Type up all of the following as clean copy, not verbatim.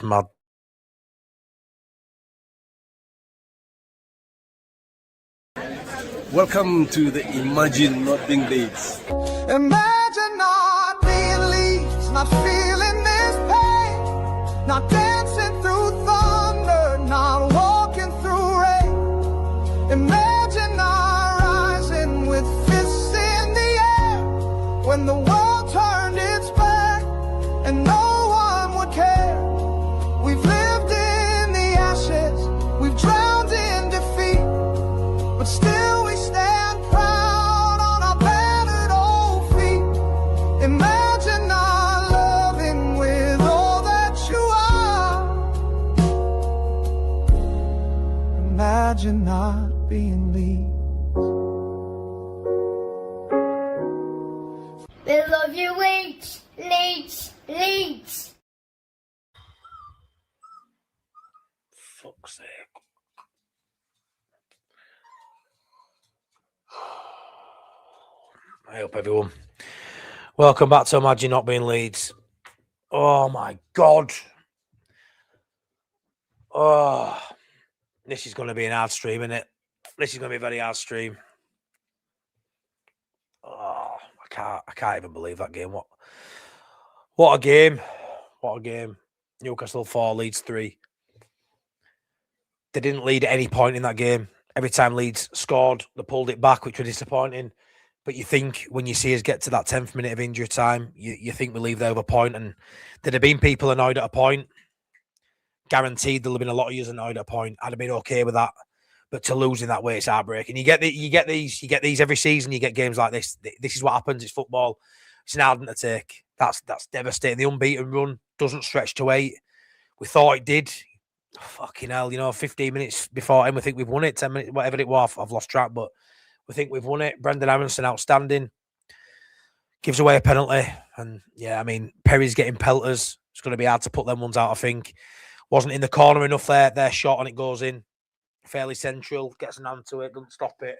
Mad. Welcome to the Imagine Not Being Leeds. Imagine not being Leeds, not feeling this pain, not dancing through thunder, not walking through rain. Imagine not rising with fists in the air when the world turned its back and no one would care. We've lived in the ashes, we've drowned in defeat, but still we stand proud on our battered old feet. Imagine not loving with all that you are. Imagine not being Leeds. We love you, Leeds, Leeds, Leeds. Fuck's sake. Hey up, everyone. Welcome back to Imagine Not Being Leeds. Oh my God. Oh, this is going to be an hard stream, isn't it? This is going to be a very hard stream. Oh, I can't even believe that game. What a game. What a game. Newcastle 4, Leeds 3. They didn't lead at any point in that game. Every time Leeds scored, they pulled it back, which was disappointing. But you think when you see us get to that 10th minute of injury time, you think we leave there with a point. And there'd have been people annoyed at a point. Guaranteed there'll have been a lot of you annoyed at a point. I'd have been okay with that. But to lose in that way, it's heartbreaking. You get these every season. You get games like this. This is what happens. It's football. It's an hard one to take. That's devastating. The unbeaten run doesn't stretch to 8. We thought it did. Fucking hell, 15 minutes before and we think we've won it, 10 minutes, whatever it was, I've lost track, but we think we've won it. Brendan Aronson, outstanding. Gives away a penalty. And, yeah, I mean, Perry's getting pelters. It's going to be hard to put them ones out, I think. Wasn't in the corner enough there. Their shot and it goes in. Fairly central. Gets an hand to it. Doesn't stop it.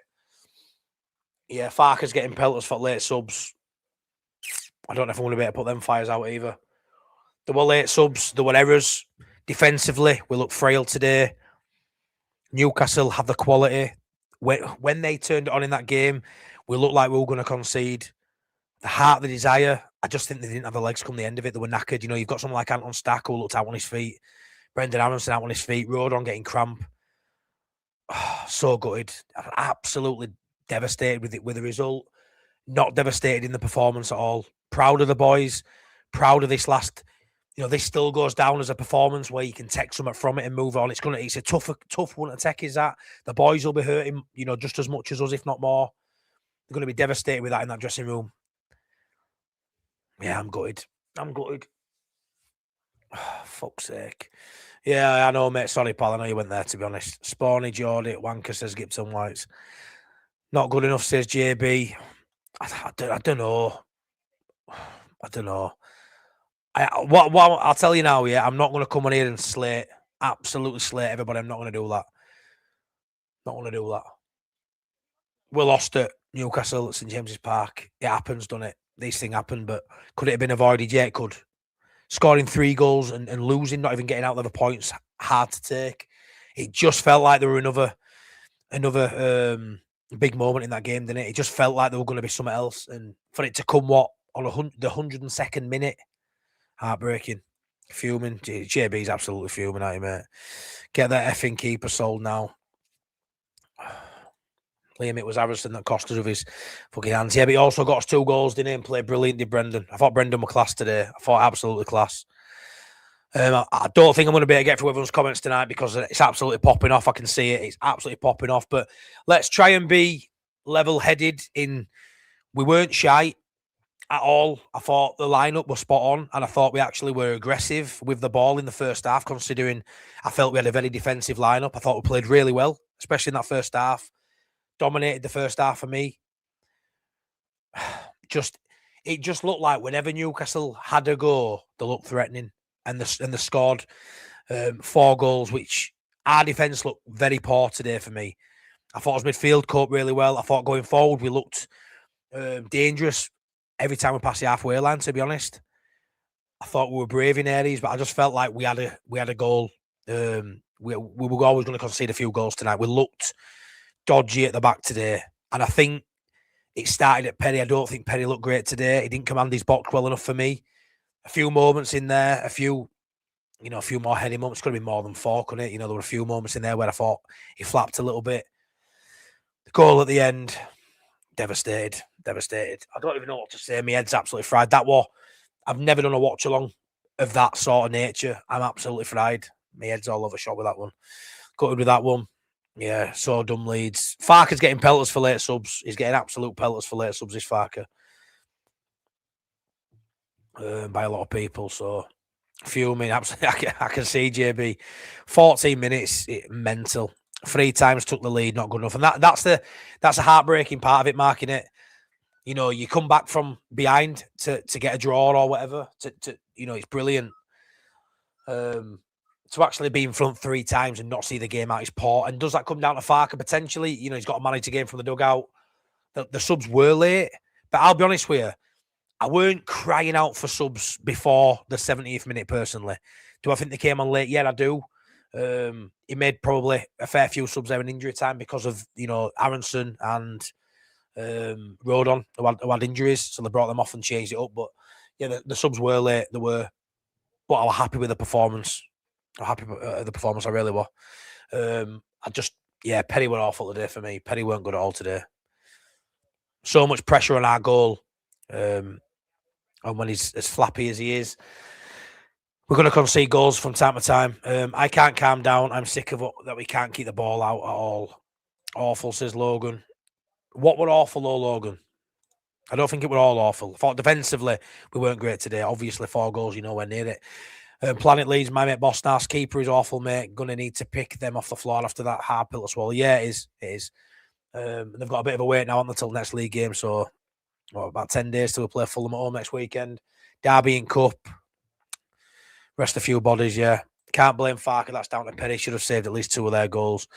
Yeah, Farker's getting pelters for late subs. I don't know if I'm going to be able to put them fires out either. There were late subs. There were errors. Defensively, we look frail today. Newcastle have the quality. When they turned it on in that game, we looked like we were going to concede. The heart, the desire, I just think they didn't have the legs come the end of it. They were knackered. You've got someone like Anton Stack who looked out on his feet. Brendan Aronson out on his feet. Rodon getting cramp. Oh, so gutted. Absolutely devastated with the result. Not devastated in the performance at all. Proud of the boys. Proud of this last... this still goes down as a performance where you can take something from it and move on. It's a tough one to take, is that. The boys will be hurting, just as much as us, if not more. They're going to be devastated with that in that dressing room. Yeah, I'm gutted. Oh, fuck's sake. Yeah, I know, mate. Sorry, pal. I know you went there, to be honest. Spawny, Geordie, Wanker, says Gibson Whites. Not good enough, says JB. I don't know. What I'll tell you now, yeah, I'm not going to come on here and absolutely slate everybody. I'm not going to do that. Not going to do that. We lost at Newcastle at St James's Park. It happens, doesn't it? These things happen, but could it have been avoided? Yeah, it could. Scoring 3 goals and losing, not even getting out of the points, hard to take. It just felt like there were another big moment in that game, didn't it? It just felt like there were going to be something else, and for it to come on the 102nd minute. Heartbreaking. Fuming. JB's absolutely fuming at him, mate. Get that effing keeper sold now. Liam, it was Harrison that cost us with his fucking hands. Yeah, but he also got us 2 goals, didn't he? And played brilliant, did Brendan. I thought Brendan was class today. I thought absolutely class. I don't think I'm going to be able to get through everyone's comments tonight because it's absolutely popping off. I can see it. It's absolutely popping off. But let's try and be level-headed in... We weren't shy at all. I thought the lineup was spot on, and I thought we actually were aggressive with the ball in the first half, considering I felt we had a very defensive lineup. I thought we played really well, especially in that first half. Dominated the first half for me. It just looked like whenever Newcastle had a go, they looked threatening, and they scored 4 goals, which our defence looked very poor today for me. I thought our midfield coped really well. I thought going forward we looked dangerous every time we passed the halfway line, to be honest. I thought we were brave in areas, but I just felt like we had a goal. We were always going to concede a few goals tonight. We looked dodgy at the back today, and I think it started at Perry. I don't think Perry looked great today. He didn't command his box well enough for me. A few moments in there, a few more heady moments. Could have been more than 4, couldn't it? There were a few moments in there where I thought he flapped a little bit. The goal at the end, devastated. I don't even know what to say. My head's absolutely fried. I've never done a watch along of that sort of nature. I'm absolutely fried. My head's all over shot with that one. Gutted with that one. Yeah, so dumb Leeds. Farker's getting pelters for late subs. He's getting absolute pelters for late subs, this Farker. By a lot of people, so fuming. Absolutely, I can see JB. 14 minutes, mental. 3 times took the lead, not good enough. And that's a heartbreaking part of it, marking it. You come back from behind to get a draw or whatever. It's brilliant. To actually be in front 3 times and not see the game out is poor. And does that come down to Farker potentially? He's got to manage the game from the dugout. The subs were late, but I'll be honest with you, I weren't crying out for subs before the 70th minute personally. Do I think they came on late? Yeah, I do. He made probably a fair few subs there in injury time because of, Aronson and Rodon who had injuries, so they brought them off and changed it up. But yeah, the subs were late. They were, but I was happy with the performance. I'm happy with the performance. I really were. Perry were awful today for me. Perry weren't good at all today. So much pressure on our goal. And when he's as flappy as he is, we're going to concede goals from time to time. I can't calm down. I'm sick of it that we can't keep the ball out at all. Awful, says Logan. What were awful, though, Logan? I don't think it were all awful. I thought defensively we weren't great today. Obviously, 4 goals, you're nowhere near it. Planet Leeds, my mate Bosnas, keeper is awful, mate. Going to need to pick them off the floor after that hard pill to swallow. Yeah, it is. They've got a bit of a wait now until next league game, so about 10 days till we play Fulham at home next weekend. Derby in Cup. Rest a few bodies, yeah. Can't blame Farker. That's down to Perry. Should have saved at least 2 of their goals.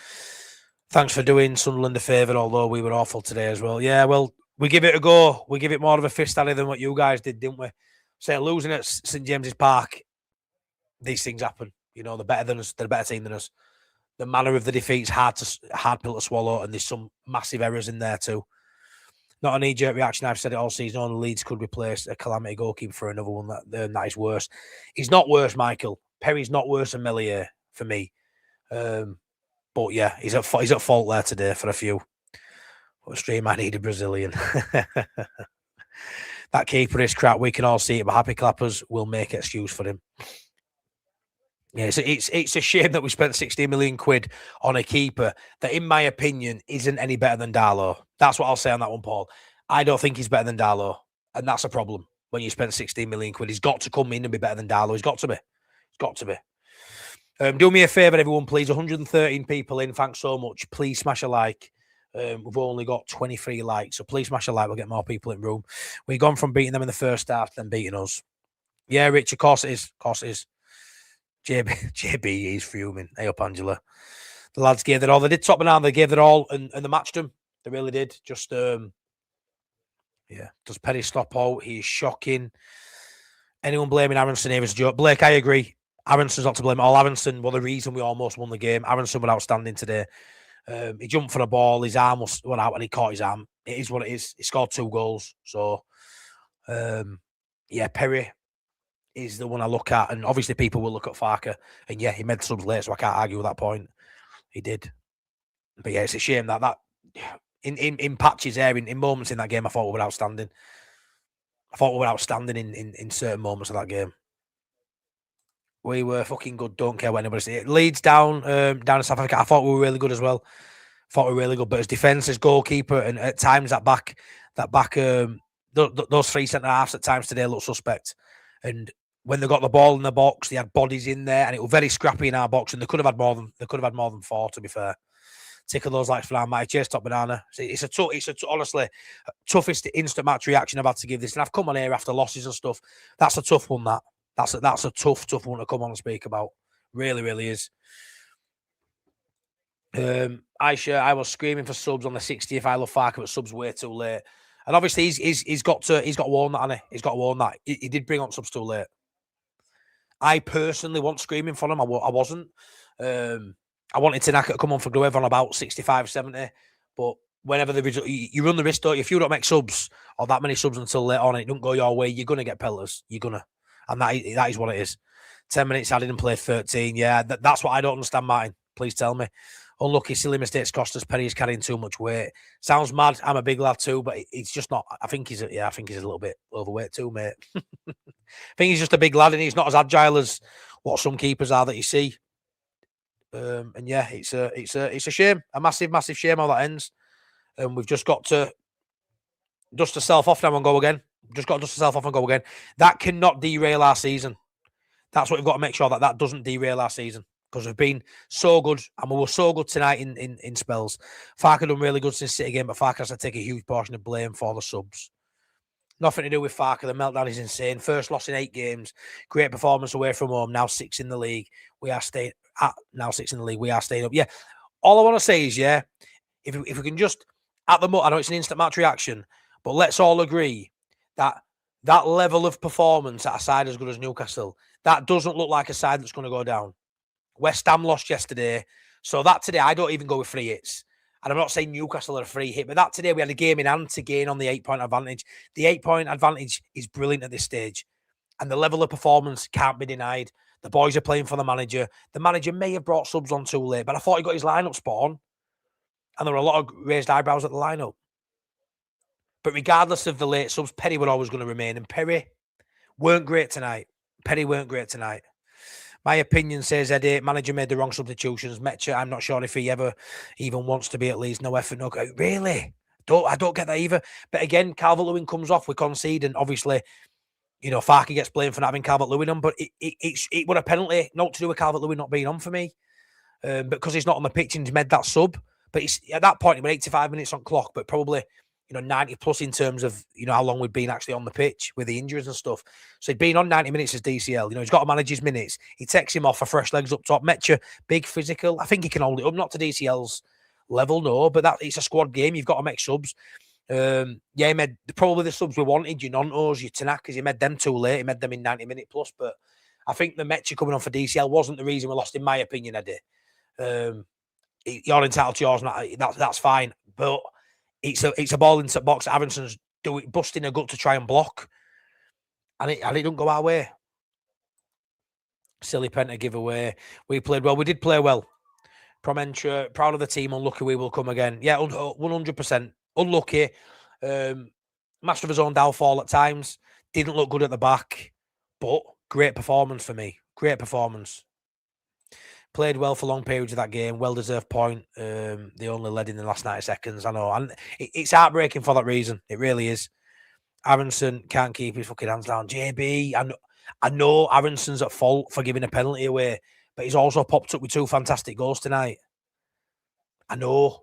Thanks for doing Sunderland a favour, although we were awful today as well. Yeah, well, we give it a go. We give it more of a fist at it than what you guys did, didn't we? Say, losing at St James's Park, these things happen. They're better than us. They're a better team than us. The manner of the defeat's hard pill to swallow, and there's some massive errors in there too. Not a knee-jerk reaction. I've said it all season. Only Leeds could replace a calamity goalkeeper for another one that is worse. He's not worse, Michael. Perry's not worse than Melier for me. But yeah, he's at fault there today for a few. What stream I need a Brazilian. That keeper is crap. We can all see it, but happy clappers will make excuse for him. Yeah, it's a shame that we spent 60 million quid on a keeper that, in my opinion, isn't any better than Darlow. That's what I'll say on that one, Paul. I don't think he's better than Darlow, and that's a problem when you spend 16 million quid. He's got to come in and be better than Darlow. He's got to be. Do me a favour, everyone, please. 113 people in. Thanks so much. Please smash a like. We've only got 23 likes, so please smash a like. We'll get more people in room. We've gone from beating them in the first half to them beating us. Yeah, Rich, of course it is. JB is fuming. Hey up, Angela. The lads gave their all. They did top and down. They gave their all and they matched them. They really did. Just does Perry stop out? He's shocking. Anyone blaming Aronson here is a joke. Blake, I agree. Aronson's not to blame at all. Aronson was the reason we almost won the game. Aronson was outstanding today. He jumped for the ball. His arm went out and he caught his arm. It is what it is. He scored 2 goals. So, Perry is the one I look at, and obviously people will look at Farker, and yeah, he made subs late, so I can't argue with that point. He did, but yeah, it's a shame that in patches there, in moments in that game, I thought we were outstanding. In certain moments of that game. We were fucking good. Don't care what anybody says. Leeds down in South Africa. I thought we were really good as well. But as defence, as goalkeeper, and at times that back, those 3 centre halves at times today look suspect. And when they got the ball in the box, they had bodies in there, and it was very scrappy in our box. And they could have had more than 4. To be fair, tick of those likes for our match. Cheers, Top Banana. Honestly, toughest instant match reaction I've had to give this. And I've come on here after losses and stuff. That's a tough one. That's a tough one to come on and speak about. Really, really is. Aisha, I was screaming for subs on the 60th. I love Farker, but subs way too late. And obviously he's got to warn that, hasn't he? He's got to warn that. He did bring on subs too late. I personally wasn't screaming for him. I wasn't. I wanted Tanaka to come on for Gruev on about 65, 70. But whenever the result, you run the risk, don't you? If you don't make subs or that many subs until later on, it don't go your way, you're going to get pelters. You're going to. And that is what it is. 10 minutes added and played 13. Yeah, that's what I don't understand, Martin. Please tell me. Unlucky, silly mistakes cost us. Penny's carrying too much weight. Sounds mad. I'm a big lad too, but it's just not. I think he's a little bit overweight too, mate. I think he's just a big lad and he's not as agile as what some keepers are that you see. And yeah, it's a shame, a massive, massive shame how that ends. And we've just got to dust ourselves off now and go again. Just got to dust ourselves off and go again. That cannot derail our season. That's what we've got to make sure that doesn't derail our season. Because we've been so good, and we were so good tonight in spells. Farke done really good since City game, but Farke has to take a huge portion of blame for the subs. Nothing to do with Farke. The meltdown is insane. First loss in 8 games. Great performance away from home. Now 6 in the league. We are staying up. Yeah. All I want to say is, yeah, if we can just at the moment, I know it's an instant match reaction, but let's all agree that level of performance at a side as good as Newcastle, that doesn't look like a side that's going to go down. West Ham lost yesterday. So that today, I don't even go with free hits. And I'm not saying Newcastle are a free hit, but that today we had a game in hand to gain on the 8-point advantage. The 8-point advantage is brilliant at this stage. And the level of performance can't be denied. The boys are playing for the manager. The manager may have brought subs on too late, but I thought he got his lineup spot on. And there were a lot of raised eyebrows at the lineup. But regardless of the late subs, Perry were always going to remain. And Perry weren't great tonight. My opinion says Eddie, manager made the wrong substitutions. Metcha, I'm not sure if he ever even wants to be at Leeds. No effort, no. Really? I don't get that either. But again, Calvert-Lewin comes off. We concede, and obviously, Farke gets blamed for not having Calvert-Lewin on. But it would a penalty, not to do with Calvert-Lewin not being on for me, because he's not on the pitch and he's made that sub. But at that point, it was 85 minutes on clock, but probably 90 plus in terms of, how long we've been actually on the pitch with the injuries and stuff. So he'd been on 90 minutes as DCL. He's got to manage his minutes. He takes him off for fresh legs up top. Metcha, big physical. I think he can hold it up, not to DCL's level, no, but it's a squad game. You've got to make subs. He made probably the subs we wanted, your Nontos, your Tanakas. He made them too late. He made them in 90 minute plus. But I think the Metcha coming on for DCL wasn't the reason we lost, in my opinion, Eddie. You're entitled to yours, that's fine. But it's a ball into the box. Aronson's busting a gut to try and block, and it don't go our way. Silly pen to give away. We played well. We did play well. Promentra, proud of the team. Unlucky we will come again. Yeah, 100%. Unlucky. Master of his own downfall at times. Didn't look good at the back, but great performance for me. Great performance. Played well for long periods of that game. Well-deserved point. They only led in the last 90 seconds. I know. And it's heartbreaking for that reason. It really is. Aronson can't keep his fucking hands down. JB, I know Aronson's at fault for giving a penalty away, but he's also popped up with 2 fantastic goals tonight. I know.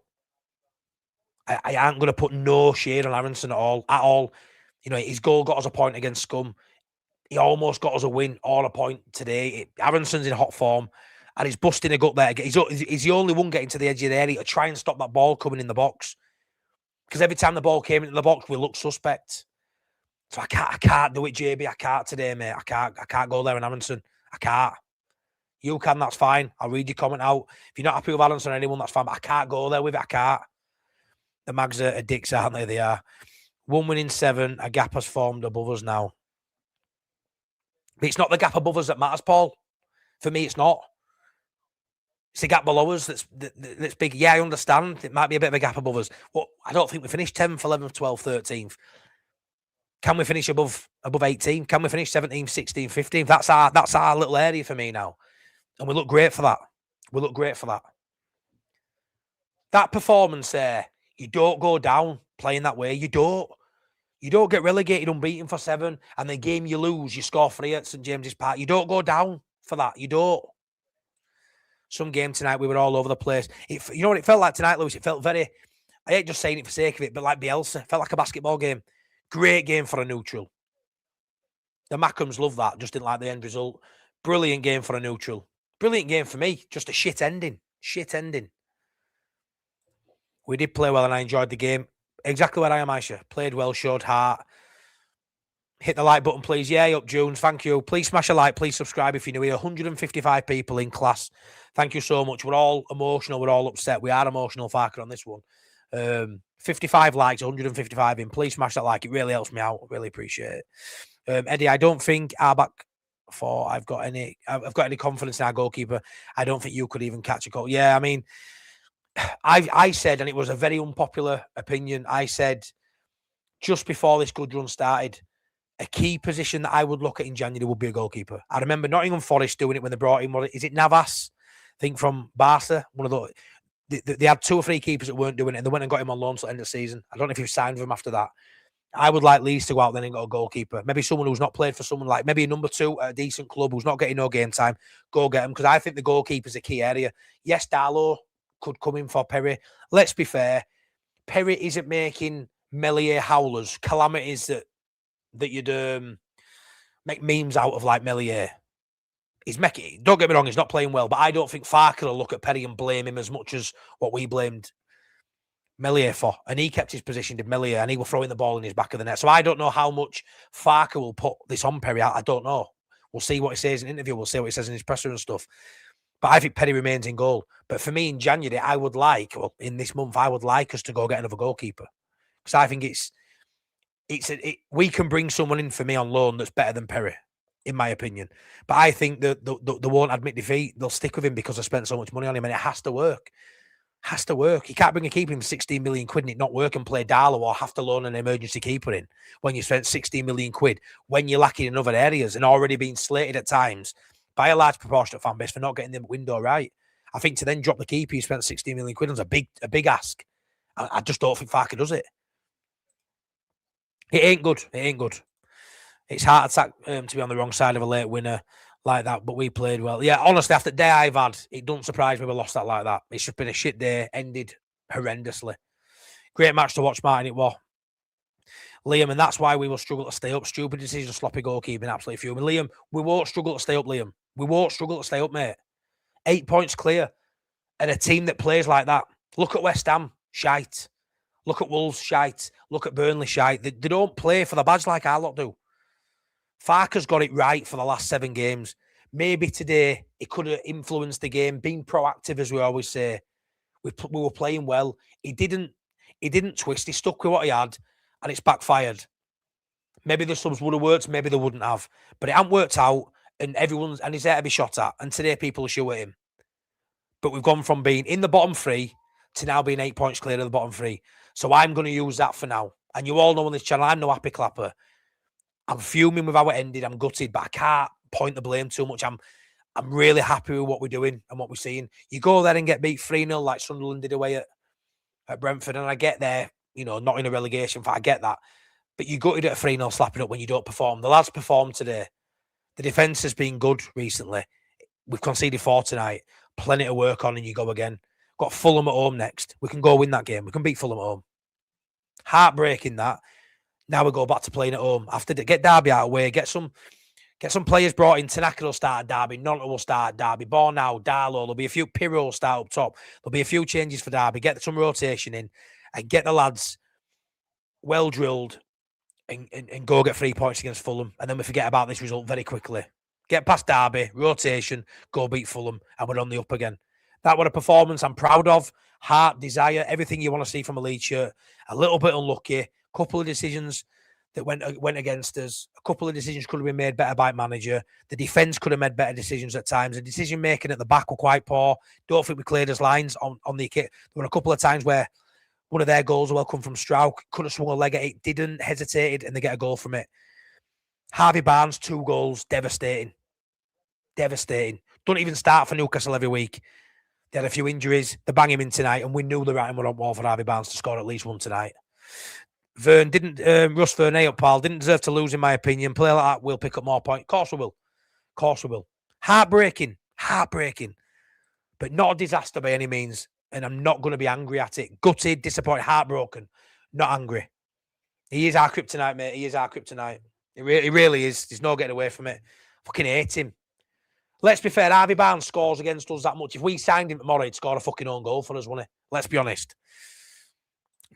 I aren't going to put no shade on Aronson at all. His goal got us a point against Scum. He almost got us a win or a point today. Aronson's in hot form. And he's busting a gut there. He's the only one getting to the edge of the area to try and stop that ball coming in the box. Because every time the ball came into the box, we looked suspect. So I can't do it, JB. I can't today, mate. I can't go there in Aronson. I can't. You can, that's fine. I'll read your comment out. If you're not happy with Aronson or anyone, that's fine. But I can't go there with it. I can't. The Mags are dicks, aren't they? They are. 1 win in 7. A gap has formed above us now. But it's not the gap above us that matters, Paul. For me, it's not. It's the gap below us that's big. Yeah, I understand. It might be a bit of a gap above us. Well, I don't think we finished 10th, 11th, 12th, 13th. Can we finish above 18? Can we finish 17th, 16th, 15th? That's our little area for me now. And we look great for that. That performance there, you don't go down playing that way. You don't get relegated unbeaten for 7, and the game you lose, you score 3 at St James's Park. You don't go down for that. You don't. Some game tonight, we were all over the place. You know what it felt like tonight, Lewis? It felt very, I hate just saying it for sake of it, but like Bielsa. It felt like a basketball game. Great game for a neutral. The Mackhams love that. Just didn't like the end result. Brilliant game for a neutral. Brilliant game for me. Just a shit ending. We did play well and I enjoyed the game. Exactly where I am, Aisha. Played well, showed heart. Hit the like button, please. Yeah, up Junes. Thank you. Please smash a like. Please subscribe if you're new here. 155 people in class. Thank you so much. We're all emotional. We're all upset. We are emotional, Farker, on this one. 55 likes, 155 in. Please smash that like. It really helps me out. I really appreciate it. Eddie, I don't think our back four, I've got any confidence in our goalkeeper. I don't think you could even catch a goal. Yeah, I mean, I said, and it was a very unpopular opinion, I said just before this good run started, a key position that I would look at in January would be a goalkeeper. I remember Nottingham Forest doing it when they brought in, is it Navas? I think from Barca. One of the they had 2 or 3 keepers that weren't doing it, and they went and got him on loan till the end of the season. I don't know if you've signed with him after that. I would like Leeds to go out then and get a goalkeeper. Maybe someone who's not played for someone like maybe a number 2 at a decent club who's not getting no game time. Go get him, because I think the goalkeeper's a key area. Yes, Darlow could come in for Perry. Let's be fair. Perry isn't making Melier howlers, calamities that you'd make memes out of like Melier. He's making, don't get me wrong, he's not playing well, but I don't think Farker will look at Perry and blame him as much as what we blamed Melier for. And he kept his position, did Melier, and he was throwing the ball in his back of the net. So I don't know how much Farker will put this on Perry. I don't know. We'll see what he says in the interview. We'll see what he says in his presser and stuff. But I think Perry remains in goal. But for me in January, I would like, well, in this month, I would like us to go get another goalkeeper. Because I think we can bring someone in for me on loan that's better than Perry, in my opinion. But I think that they won't admit defeat. They'll stick with him because they spent so much money on him, and it has to work. Has to work. You can't bring a keeper in for 16 million quid and it not work and play Darlow or have to loan an emergency keeper in when you spent 16 million quid, when you're lacking in other areas and already being slated at times by a large proportionate fan base for not getting the window right. I think to then drop the keeper you spent 16 million quid on is a big ask. I just don't think Farker does it. It ain't good. It ain't good. It's heart attack to be on the wrong side of a late winner like that, but we played well. Yeah, honestly, after the day I've had, it doesn't surprise me we lost that like that. It's just been a shit day, ended horrendously. Great match to watch, Martin, it was. Liam, and that's why we will struggle to stay up. Stupid decision, sloppy goalkeeping, absolutely fuming. Liam, we won't struggle to stay up, Liam. We won't struggle to stay up, mate. 8 points clear. And a team that plays like that. Look at West Ham, shite. Look at Wolves, shite. Look at Burnley, shite. They don't play for the badge like our lot do. Farker's got it right for the last 7 games. Maybe today he could have influenced the game, been proactive, as we always say. We were playing well. He didn't twist. He stuck with what he had, and it's backfired. Maybe the subs would have worked, maybe they wouldn't have. But it hasn't worked out, and he's there to be shot at. And today people are shoot at him. But we've gone from being in the bottom 3 to now being 8 points clear of the bottom 3. So I'm going to use that for now. And you all know on this channel, I'm no happy clapper. I'm fuming with how it ended. I'm gutted, but I can't point the blame too much. I'm really happy with what we're doing and what we're seeing. You go there and get beat 3-0 like Sunderland did away at Brentford, and I get there, not in a relegation fight. I get that. But you gutted at a 3-0 slapping up when you don't perform. The lads performed today. The defence has been good recently. We've conceded 4 tonight. Plenty to work on, and you go again. Got Fulham at home next. We can go win that game. We can beat Fulham at home. Heartbreaking that. Now we go back to playing at home. After get Derby out of the way, get some players brought in. Tanaka will start at Derby. Nonto will start at Derby. Bornau, Darlow. There'll be a few. Pirro will start up top. There'll be a few changes for Derby. Get some rotation in and get the lads well drilled and go get 3 points against Fulham. And then we forget about this result very quickly. Get past Derby, rotation, go beat Fulham, and we're on the up again. That was a performance I'm proud of. Heart, desire, everything you want to see from a Leeds shirt. A little bit unlucky. Couple of decisions that went against us. A couple of decisions could have been made better by manager. The defence could have made better decisions at times. The decision making at the back were quite poor. Don't think we cleared us lines on the kit. There were a couple of times where one of their goals will come from Strauch. Could have swung a leg at it. Didn't, hesitated, and they get a goal from it. Harvey Barnes, 2 goals. Devastating. Devastating. Don't even start for Newcastle every week. They had a few injuries. They bang him in tonight, and we knew the writing were on wall for Harvey Barnes to score at least one tonight. Russ Verne, up pal, didn't deserve to lose in my opinion. Play like that, we'll pick up more points. Of course we will. Of course we will. Heartbreaking, but not a disaster by any means. And I'm not going to be angry at it. Gutted, disappointed, heartbroken, not angry. He is our kryptonite, mate. He is our kryptonite. He really is. There's no getting away from it. Fucking hate him. Let's be fair, Harvey Barnes scores against us that much. If we signed him tomorrow, he'd score a fucking own goal for us, wouldn't he? Let's be honest.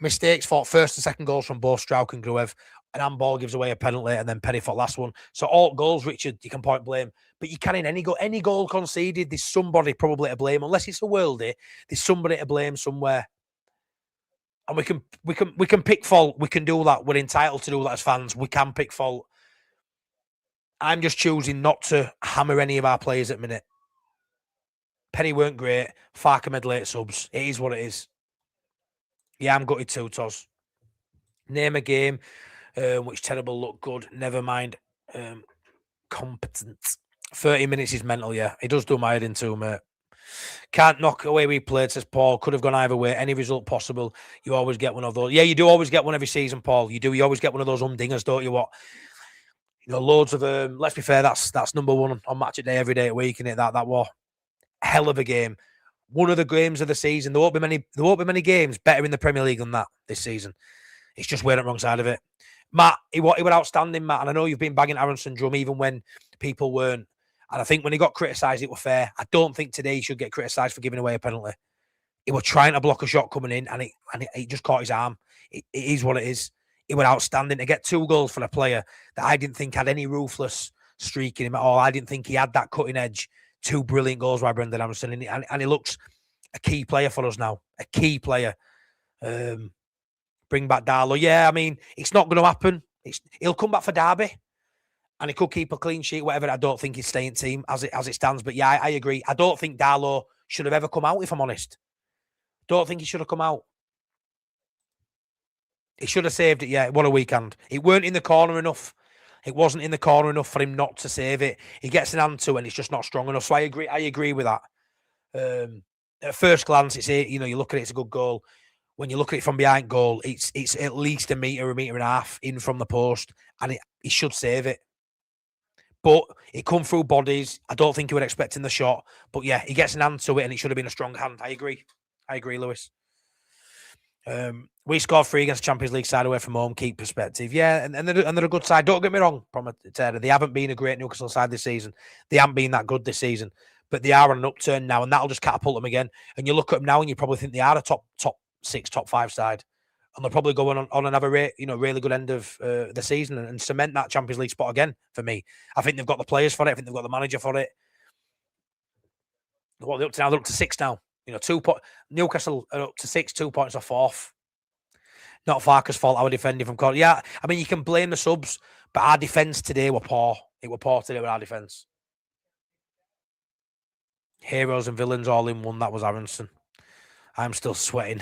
Mistakes, fought first and second goals from both Strauch and Gruev. an handball gives away a penalty, and then Penny for last one. So all goals, Richard, you can point blame, but you can in any goal conceded. There's somebody probably to blame, unless it's a worldie. There's somebody to blame somewhere, and we can pick fault. We can do that. We're entitled to do that as fans. We can pick fault. I'm just choosing not to hammer any of our players at the minute. Penny weren't great. Farker made late subs. It is what it is. Yeah, I'm gutted too, Toz. Name a game which terrible looked good. Never mind. Competent. 30 minutes is mental, yeah. It does do my head in too, mate. Can't knock away we played, says Paul. Could have gone either way. Any result possible. You always get one of those. Yeah, you do always get one every season, Paul. You do. You always get one of those dingers, don't you? What? Loads of let's be fair, that's number one on match a day every day a week, innit? That was hell of a game. One of the games of the season. There won't be many games better in the Premier League than that this season. It's just we're on the wrong side of it. Matt, he was outstanding, Matt. And I know you've been bagging Aronson Drum even when people weren't. And I think when he got criticised, it was fair. I don't think today he should get criticised for giving away a penalty. He was trying to block a shot coming in, and it just caught his arm. It is what it is. He was outstanding to get 2 goals for a player that I didn't think had any ruthless streak in him at all. I didn't think he had that cutting edge. 2 brilliant goals by Brendan Aronson, and he looks a key player for us now. A key player. Bring back Darlow. Yeah, I mean, it's not going to happen. He'll come back for Derby, and he could keep a clean sheet, whatever. I don't think he's staying team as it stands. But yeah, I agree. I don't think Darlow should have ever come out, if I'm honest. Don't think he should have come out. He should have saved it, yeah. What a weekend. It weren't in the corner enough. It wasn't in the corner enough for him not to save it. He gets an hand to it, and it's just not strong enough. So I agree with that. At first glance, you look at it, it's a good goal. When you look at it from behind goal, it's at least a metre and a half in from the post, and he should save it. But it come through bodies. I don't think he was expecting the shot. But yeah, he gets an hand to it, and it should have been a strong hand. I agree, Lewis. We scored 3 against Champions League side away from home. Keep perspective, yeah, and they're a good side. Don't get me wrong, they haven't been a great Newcastle side this season. They haven't been that good this season, but they are on an upturn now, and that'll just catapult them again. And you look at them now, and you probably think they are a top 6, top 5 side, and they'll probably go on and have a really good end of the season and cement that Champions League spot again. For me, I think they've got the players for it. I think they've got the manager for it. What are they up to now? They're up to 6 now. Newcastle are up to 6, 2 points off 4th. Not Farker's fault. Our defending from corner. Yeah, I mean, you can blame the subs, but our defence today were poor. It were poor today with our defence. Heroes and villains all in one. That was Aronson. I'm still sweating.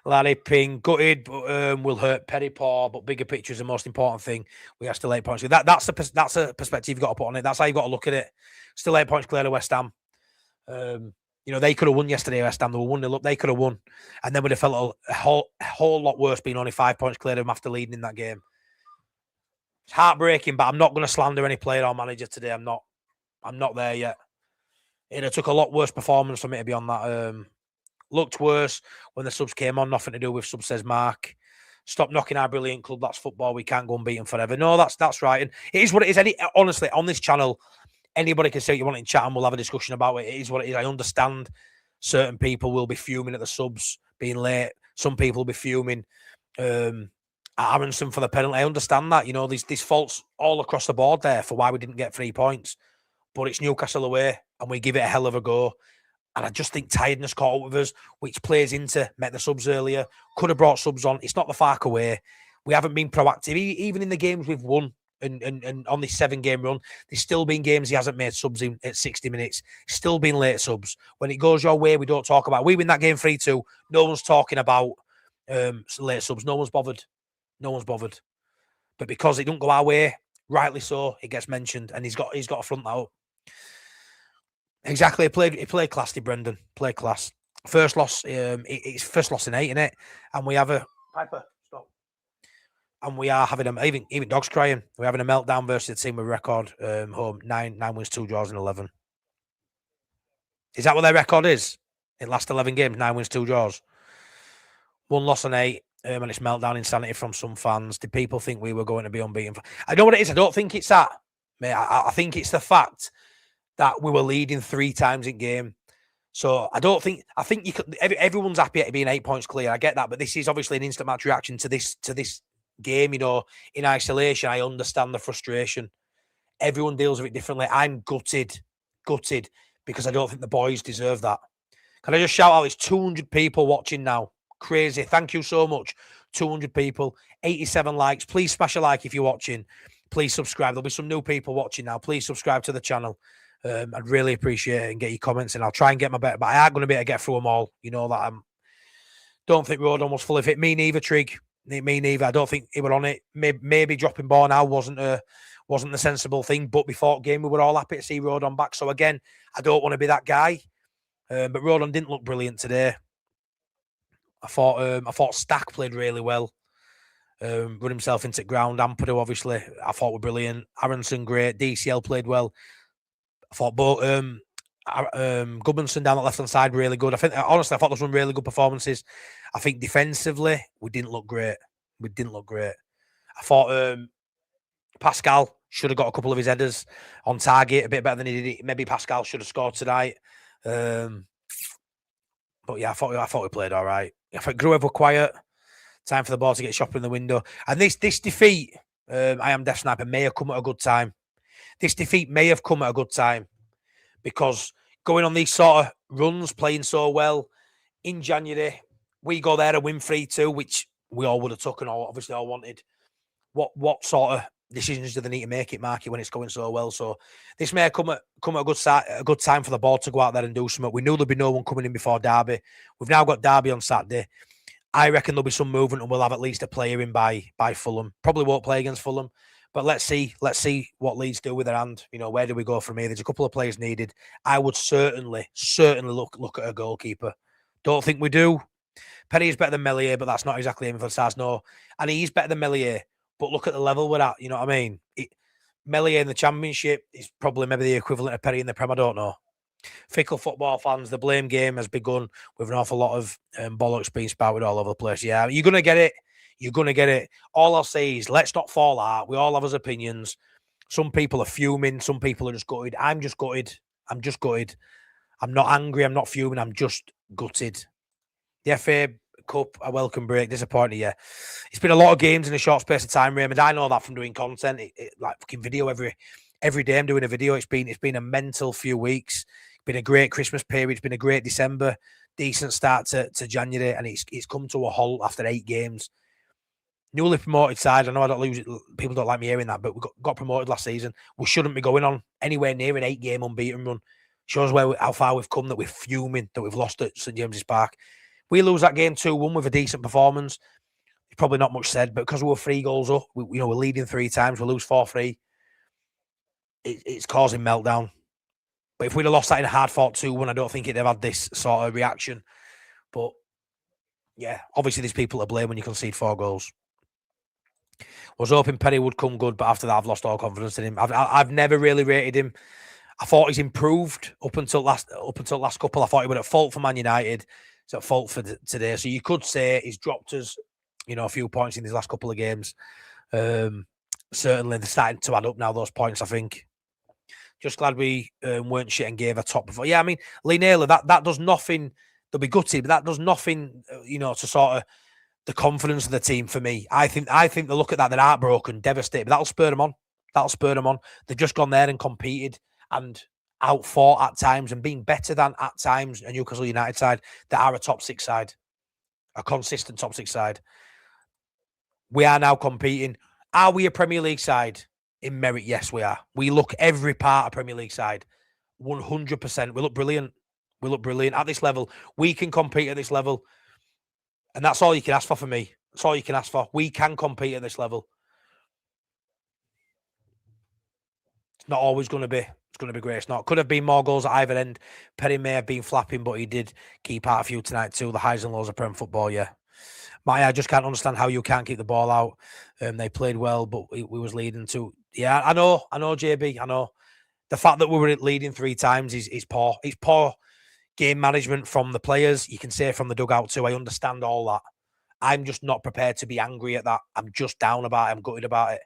Larry Ping, gutted, but will hurt. Perry poor, but bigger picture is the most important thing. We are still 8 points. That's a perspective you've got to put on it. That's how you've got to look at it. Still 8 points clear of West Ham. They could have won yesterday, West Ham. They were 1-0 up. They could have won. And then would have felt a whole lot worse being only 5 points clear of them after leading in that game. It's heartbreaking, but I'm not going to slander any player or manager today. I'm not there yet. It took a lot worse performance for me to be on that. Looked worse when the subs came on. Nothing to do with subs, says Mark. Stop knocking our brilliant club. That's football. We can't go unbeaten forever. No, that's right. And it is what it is. Honestly, on this channel, anybody can say what you want in chat and we'll have a discussion about it. It is what it is. I understand certain people will be fuming at the subs being late. Some people will be fuming at Aronson for the penalty. I understand that. There's faults all across the board there for why we didn't get 3 points. But it's Newcastle away and we give it a hell of a go. And I just think tiredness caught up with us, which plays into met the subs earlier. Could have brought subs on. It's not the Farker way. We haven't been proactive. Even in the games we've won and on this 7-game run, there's still been games he hasn't made subs in at 60 minutes. Still been late subs. When it goes your way, we don't talk about it. We win that game 3-2. No one's talking about late subs. No one's bothered. But because it don't go our way, rightly so, it gets mentioned, and he's got to front that up. Exactly. He played class, did Brendan. Played class. First loss. It's first loss in 8, innit? And we have a Piper. Stop. And we are having even dogs crying. We're having a meltdown versus the team with record home 9 wins, 2 draws, and 11. Is that what their record is? In last 11 games, 9 wins, 2 draws. 1 loss and 8. And it's meltdown insanity from some fans. Did people think we were going to be unbeaten? I know what it is. I don't think it's that. Mate, I think it's the fact that we were leading 3 times in game. So I think everyone's happy at being 8 points clear. I get that, but this is obviously an instant match reaction to this game, in isolation, I understand the frustration. Everyone deals with it differently. I'm gutted, because I don't think the boys deserve that. Can I just shout out? It's 200 people watching now. Crazy. Thank you so much. 200 people, 87 likes. Please smash a like if you're watching. Please subscribe. There'll be some new people watching now. Please subscribe to the channel. I'd really appreciate it, and get your comments in. I'll try and get my better, but I ain't going to be able to get through them all. You know that don't think Rodon was full of it. Me neither, Trig. Me neither. I don't think he were on it. Maybe dropping ball now wasn't the sensible thing, but before game we were all happy to see Rodon back. So again, I don't want to be that guy. But Rodon didn't look brilliant today. I thought Stack played really well. Run himself into the ground. Ampadu, obviously, I thought were brilliant. Aronson, great. DCL played well. I thought Gudmundsson down the left-hand side, really good. Honestly, I thought those were really good performances. I think defensively, we didn't look great. I thought Pascal should have got a couple of his headers on target a bit better than he did. Maybe Pascal should have scored tonight. But yeah, I thought we played all right. I think Gruev were quiet. Time for the ball to get shot in the window. And this defeat, I am Death Sniper, may have come at a good time. This defeat may have come at a good time, because going on these sort of runs, playing so well in January, we go there and win 3-2, which we all would have took and obviously all wanted. What sort of decisions do they need to make it, Marky, when it's going so well? So this may have come at a good time for the ball to go out there and do something. We knew there'd be no one coming in before Derby. We've now got Derby on Saturday. I reckon there'll be some movement, and we'll have at least a player in by Fulham. Probably won't play against Fulham, but let's see what Leeds do with their hand. Where do we go from here? There's a couple of players needed. I would certainly look at a goalkeeper. Don't think we do. Perry is better than Melier, but that's not exactly aiming for the stars, no. And he's better than Melier, but look at the level we're at. You know what I mean? Melier in the Championship is probably maybe the equivalent of Perry in the Prem. I don't know. Fickle football fans, the blame game has begun with an awful lot of bollocks being spouted all over the place. Yeah, you're going to get it. All I'll say is let's not fall out. We all have our opinions. Some people are fuming. Some people are just gutted. I'm just gutted. I'm not angry. I'm not fuming. I'm just gutted. The FA Cup, a welcome break. Disappointing, yeah. It's been a lot of games in a short space of time, Raymond. I know that from doing content. Like fucking video every day I'm doing a video. It's been a mental few weeks. It's been a great Christmas period. It's been a great December. Decent start to January, and it's come to a halt after 8 games. Newly promoted side. I know I don't lose it. People don't like me hearing that, but we got promoted last season. We shouldn't be going on anywhere near an 8-game unbeaten run. Shows how far we've come, that we're fuming, that we've lost at St James's Park. We lose that game 2-1 with a decent performance. It's probably not much said, but because we were 3 goals up, we're leading 3 times, we lose 4-3. It's causing meltdown. But if we'd have lost that in a hard-fought 2-1, I don't think it'd have had this sort of reaction. But yeah, obviously there's people to blame when you concede 4 goals. I was hoping Perry would come good, but after that, I've lost all confidence in him. I've never really rated him. I thought he's improved up until last couple. I thought he was at fault for Man United. He's at fault for today. So you could say he's dropped us, a few points in these last couple of games. Certainly they're starting to add up now, those points, I think. Just glad we weren't shit and gave a top before. Yeah, I mean, Lee Naylor, that does nothing. They'll be gutted, but that does nothing, to sort of the confidence of the team for me. I think they look at that, they're heartbroken, devastated, but that'll spur them on. They've just gone there and competed and outfought at times and been better than at times a Newcastle United side that are a top 6 side, a consistent top 6 side. We are now competing. Are we a Premier League side? In merit, yes, we are. We look every part of Premier League side. 100%. We look brilliant. At this level. We can compete at this level. And that's all you can ask for me. That's all you can ask for. We can compete at this level. It's not always going to be. It's going to be great. It's not. Could have been more goals at either end. Perry may have been flapping, but he did keep out a few tonight too. The highs and lows of Prem football, yeah. I just can't understand how you can't keep the ball out. They played well, but we was leading to... Yeah, I know, JB, I know. The fact that we were leading 3 times is poor. It's poor game management from the players. You can say from the dugout too. I understand all that. I'm just not prepared to be angry at that. I'm just down about it. I'm gutted about it.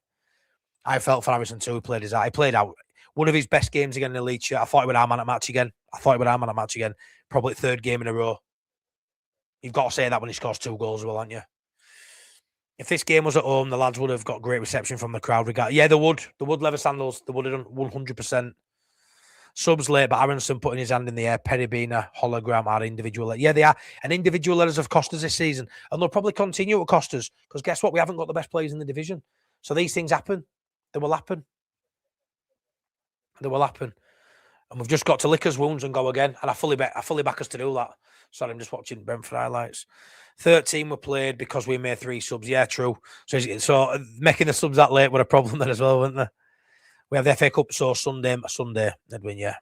I felt for Harrison too. He played out one of his best games again in the Leeds shirt. I thought he would our man at match again. Probably 3rd game in a row. You've got to say that when he scores 2 goals as well, haven't you? If this game was at home, the lads would have got great reception from the crowd. Yeah, they would. They would leather sandals. They would have done 100%. Subs late, but Aronson putting his hand in the air. Perry being a hologram are individual. Yeah, they are. And individual letters have cost us this season. And they'll probably continue to cost us. Because guess what? We haven't got the best players in the division. So these things happen. They will happen. They will happen. And we've just got to lick us wounds and go again. And I fully back us to do that. Sorry, I'm just watching Brentford highlights. 13 were played because we made 3 subs. Yeah, true. So making the subs that late were a problem then as well, weren't they? We have the FA Cup, so Sunday, Edwin, yeah.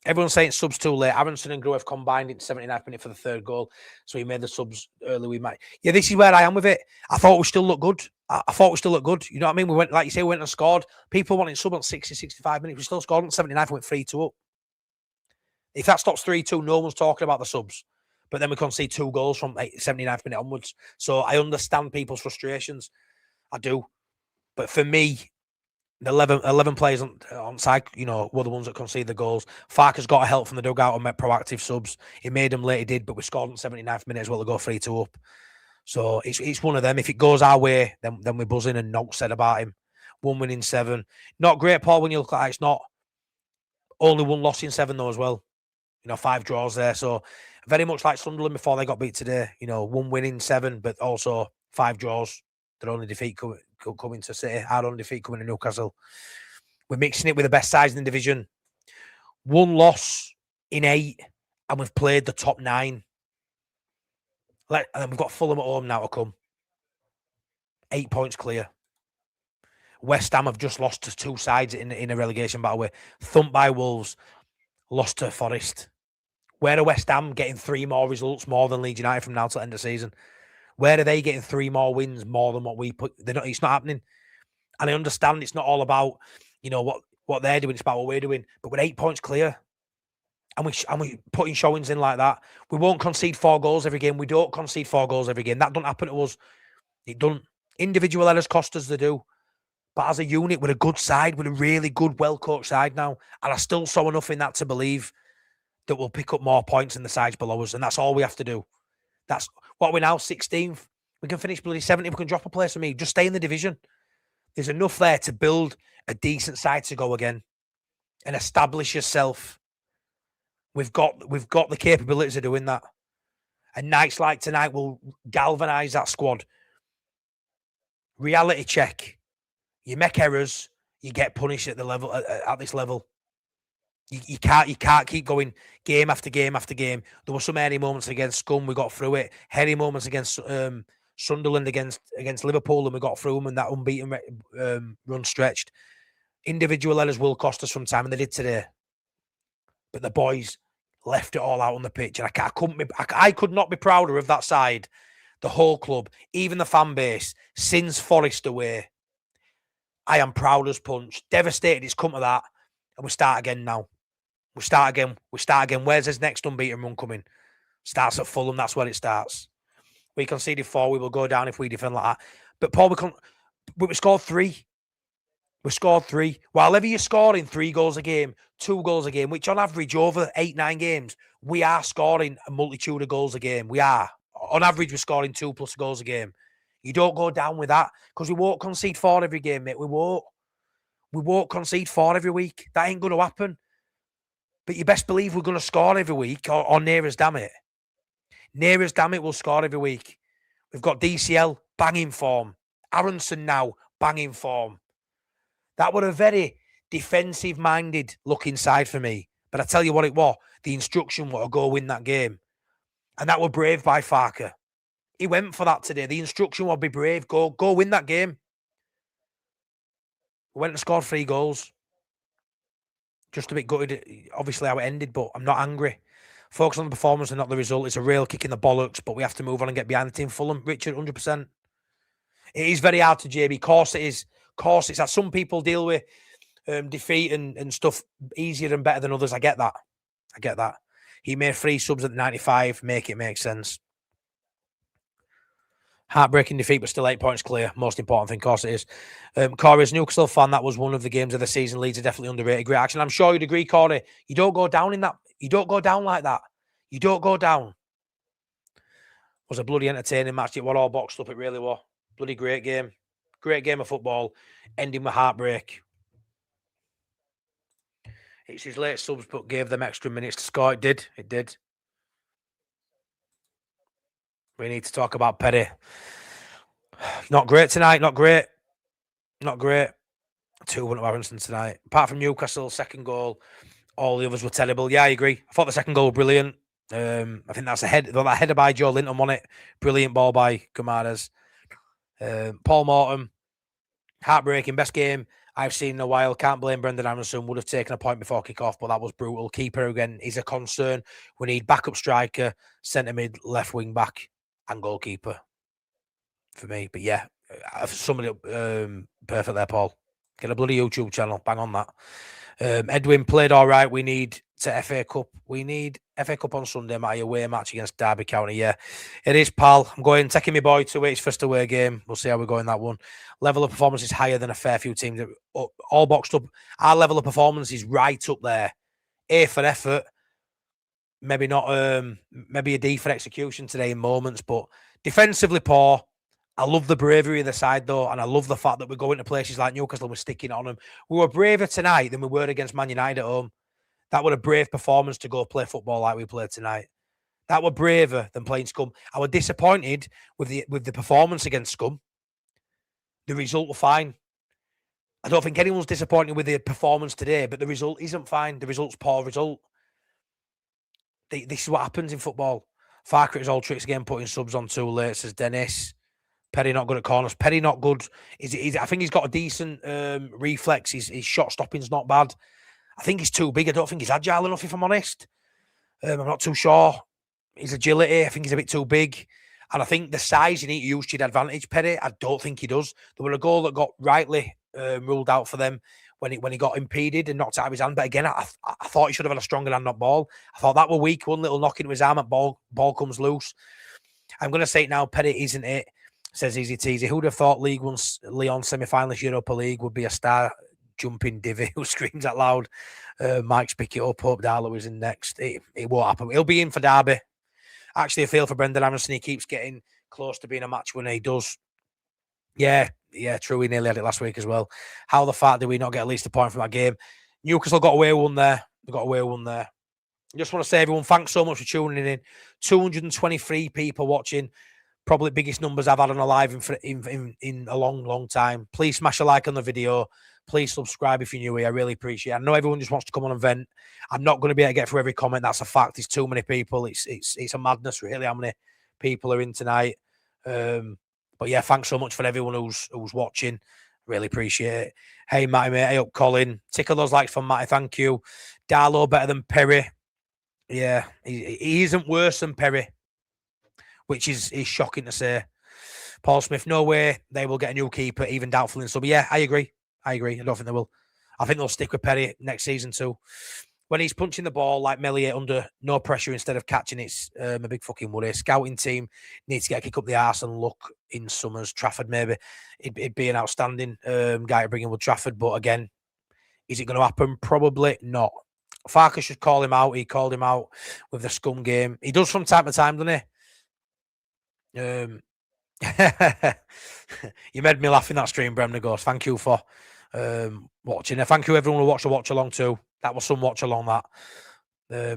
Everyone's saying subs too late. Aronson and Gruev combined in 79th minute for the 3rd goal. So he made the subs early. We might. Yeah, this is where I am with it. I thought we still look good. I thought we still look good. You know what I mean? We went, like you say, we went and scored. People wanted sub on 60, 65 minutes. We still scored on 79th and went 3-2 up. If that stops 3-2, no one's talking about the subs. But then we concede 2 goals from 79th minute onwards. So I understand people's frustrations. I do. But for me, the 11 players on side, you know, were the ones that conceded the goals. Farker's got a help from the dugout and met proactive subs. He made them late, he did, but we scored on 79th minute as well to go 3-2 up. So it's one of them. If it goes our way, then we're buzzing, and Note said about him. 1 win in 7. Not great, Paul, when you look at it. It's not only 1 loss in 7, though, as well. You know, 5 draws there. So very much like Sunderland before they got beat today. You know, 1 win in 7, but also 5 draws. Their only defeat coming to City. Our only defeat coming to Newcastle. We're mixing it with the best sides in the division. 1 loss in 8, and we've played the top 9. And we've got Fulham at home now to come. 8 points clear. West Ham have just lost to 2 sides in a relegation battle. We're thumped by Wolves, lost to Forest. Where are West Ham getting 3 more results more than Leeds United from now to the end of the season? Where are they getting 3 more wins more than what we put? It's not happening. And I understand it's not all about, you know, what they're doing. It's about what we're doing. But we're 8 points clear. And we're putting showings in like that. We won't concede 4 goals every game. We don't concede 4 goals every game. That don't happen to us. It don't. Individual errors cost us, they do. But as a unit, we're a good side. We're a really good, well-coached side now. And I still saw enough in that to believe that we'll pick up more points in the sides below us. And that's all we have to do. That's what we're now, 16th. We can finish bloody 70th. We can drop a place for me. Just stay in the division. There's enough there to build a decent side to go again and establish yourself. We've got the capabilities of doing that. And nights like tonight will galvanise that squad. Reality check. You make errors, you get punished at the level at this level. You can't keep going game after game after game. There were some hairy moments against Scum, we got through it. Hairy moments against Sunderland, against Liverpool, and we got through them, and that unbeaten run stretched. Individual errors will cost us from time, and they did today. But the boys left it all out on the pitch, and I could not be prouder of that side, the whole club, even the fan base, since Forest away. I am proud as punch. Devastated it's come to that, and we start again now. We start again. Where's his next unbeaten run coming? Starts at Fulham. That's where it starts. We conceded 4. We will go down if we defend like that. But Paul, we scored 3. We scored 3. While ever you're scoring 3 goals a game, 2 goals a game, which on average over 8-9 games, we are scoring a multitude of goals a game. We are. On average, we're scoring 2+ goals a game. You don't go down with that because we won't concede 4 every game, mate. We won't. We won't concede 4 every week. That ain't going to happen. But you best believe we're going to score every week or near us, damn it. Near us, damn it, we'll score every week. We've got DCL, banging form. Aronson now, banging form. That were a very defensive-minded look inside for me. But I tell you what it was. The instruction was to go win that game. And that were brave by Farker. He went for that today. The instruction was be brave. Go win that game. We went and scored 3 goals. Just a bit gutted, obviously, how it ended, but I'm not angry. Focus on the performance and not the result. It's a real kick in the bollocks, but we have to move on and get behind the team. Fulham, Richard, 100%. It is very hard to JB. Of course it is. Of course it's that some people deal with defeat and stuff easier and better than others. I get that. He made 3 subs at the 95. Make it make sense. Heartbreaking defeat, but still 8 points clear. Most important thing, of course it is. Corey, as a Newcastle fan, that was one of the games of the season. Leeds are definitely underrated. Great action. I'm sure you'd agree, Corey. You don't go down in that. You don't go down like that. You don't go down. It was a bloody entertaining match. It was all boxed up. It really was. Bloody great game. Great game of football, ending with heartbreak. It's his late subs, but gave them extra minutes to score. It did. It did. We need to talk about Perry. Not great tonight. Not great. Not great. 2-1 to Aronson tonight. Apart from Newcastle, second goal, all the others were terrible. Yeah, I agree. I thought the second goal was brilliant. I think that's a header by Joe Linton on it. Brilliant ball by Kamara's. Paul Morton, heartbreaking, best game I've seen in a while. Can't blame Brendan Aronson. Would have taken a point before kick-off, but that was brutal. Keeper again is a concern. We need backup striker, centre mid, left wing back, and goalkeeper for me. But yeah, somebody perfect there, Paul. Get a bloody YouTube channel. Bang on that. Edwin played all right. We need to FA Cup. We need FA Cup on Sunday, my away match against Derby County. Yeah, it is, pal. I'm taking my boy to it. His first away game. We'll see how we go in that one. Level of performance is higher than a fair few teams. All boxed up. Our level of performance is right up there. A for effort. Maybe not. Maybe a D for execution today in moments, but defensively poor. I love the bravery of the side, though, and I love the fact that we're going to places like Newcastle and we're sticking on them. We were braver tonight than we were against Man United at home. That was a brave performance to go play football like we played tonight. That were braver than playing Scum. I was disappointed with the performance against Scum. The result was fine. I don't think anyone's disappointed with the performance today, but the result isn't fine. The result's poor result. This is what happens in football. Farker is all tricks again, putting subs on too late, says Dennis. Perry not good at corners. Perry not good. I think he's got a decent reflex. His shot stopping's not bad. I think he's too big. I don't think he's agile enough, if I'm honest. I'm not too sure. His agility, I think he's a bit too big. And I think the size you need to use to your advantage, Perry, I don't think he does. There was a goal that got rightly ruled out for them when he got impeded and knocked out of his hand. But again, I thought he should have had a stronger hand, not ball. I thought that were weak. One little knock into his arm, and ball comes loose. I'm going to say it now, Perry isn't it. Says Easy Teasy. Who'd have thought League One Leon semi-finalist Europa League would be a star jumping divvy who screams out loud? Mike's pick it up. Hope Darlow is in next. It won't happen. He'll be in for Derby. Actually, I feel for Brendan Aronson. He keeps getting close to being a match winner. He does. Yeah, true. He nearly had it last week as well. How the fuck did we not get at least a point from that game? Newcastle got away with one there. They got away with one there. I just want to say, everyone, thanks so much for tuning in. 223 people watching. Probably biggest numbers I've had on a live in a long, long time. Please smash a like on the video. Please subscribe if you're new here. I really appreciate it. I know everyone just wants to come on and vent. I'm not going to be able to get through every comment. That's a fact. There's too many people. It's a madness, really, how many people are in tonight. But yeah, thanks so much for everyone who's watching. Really appreciate it. Hey, Matty, mate. Hey up, Colin. Tickle those likes from Matty. Thank you. Darlow better than Perry. Yeah, he isn't worse than Perry, which is shocking to say. Paul Smith, no way they will get a new keeper, even doubtful in sub. Yeah, I agree. I don't think they will. I think they'll stick with Perry next season too. When he's punching the ball like Melier under no pressure instead of catching, it's a big fucking worry. Scouting team needs to get a kick up the arse and look in Summers. Trafford, maybe. It'd be an outstanding guy to bring in with Trafford. But again, is it going to happen? Probably not. Farker should call him out. He called him out with the Scum game. He does from time to time, doesn't he? You made me laugh in that stream, Bremner Ghost. Thank you for watching. Thank you everyone who watched the watch along too. That was some watch along that.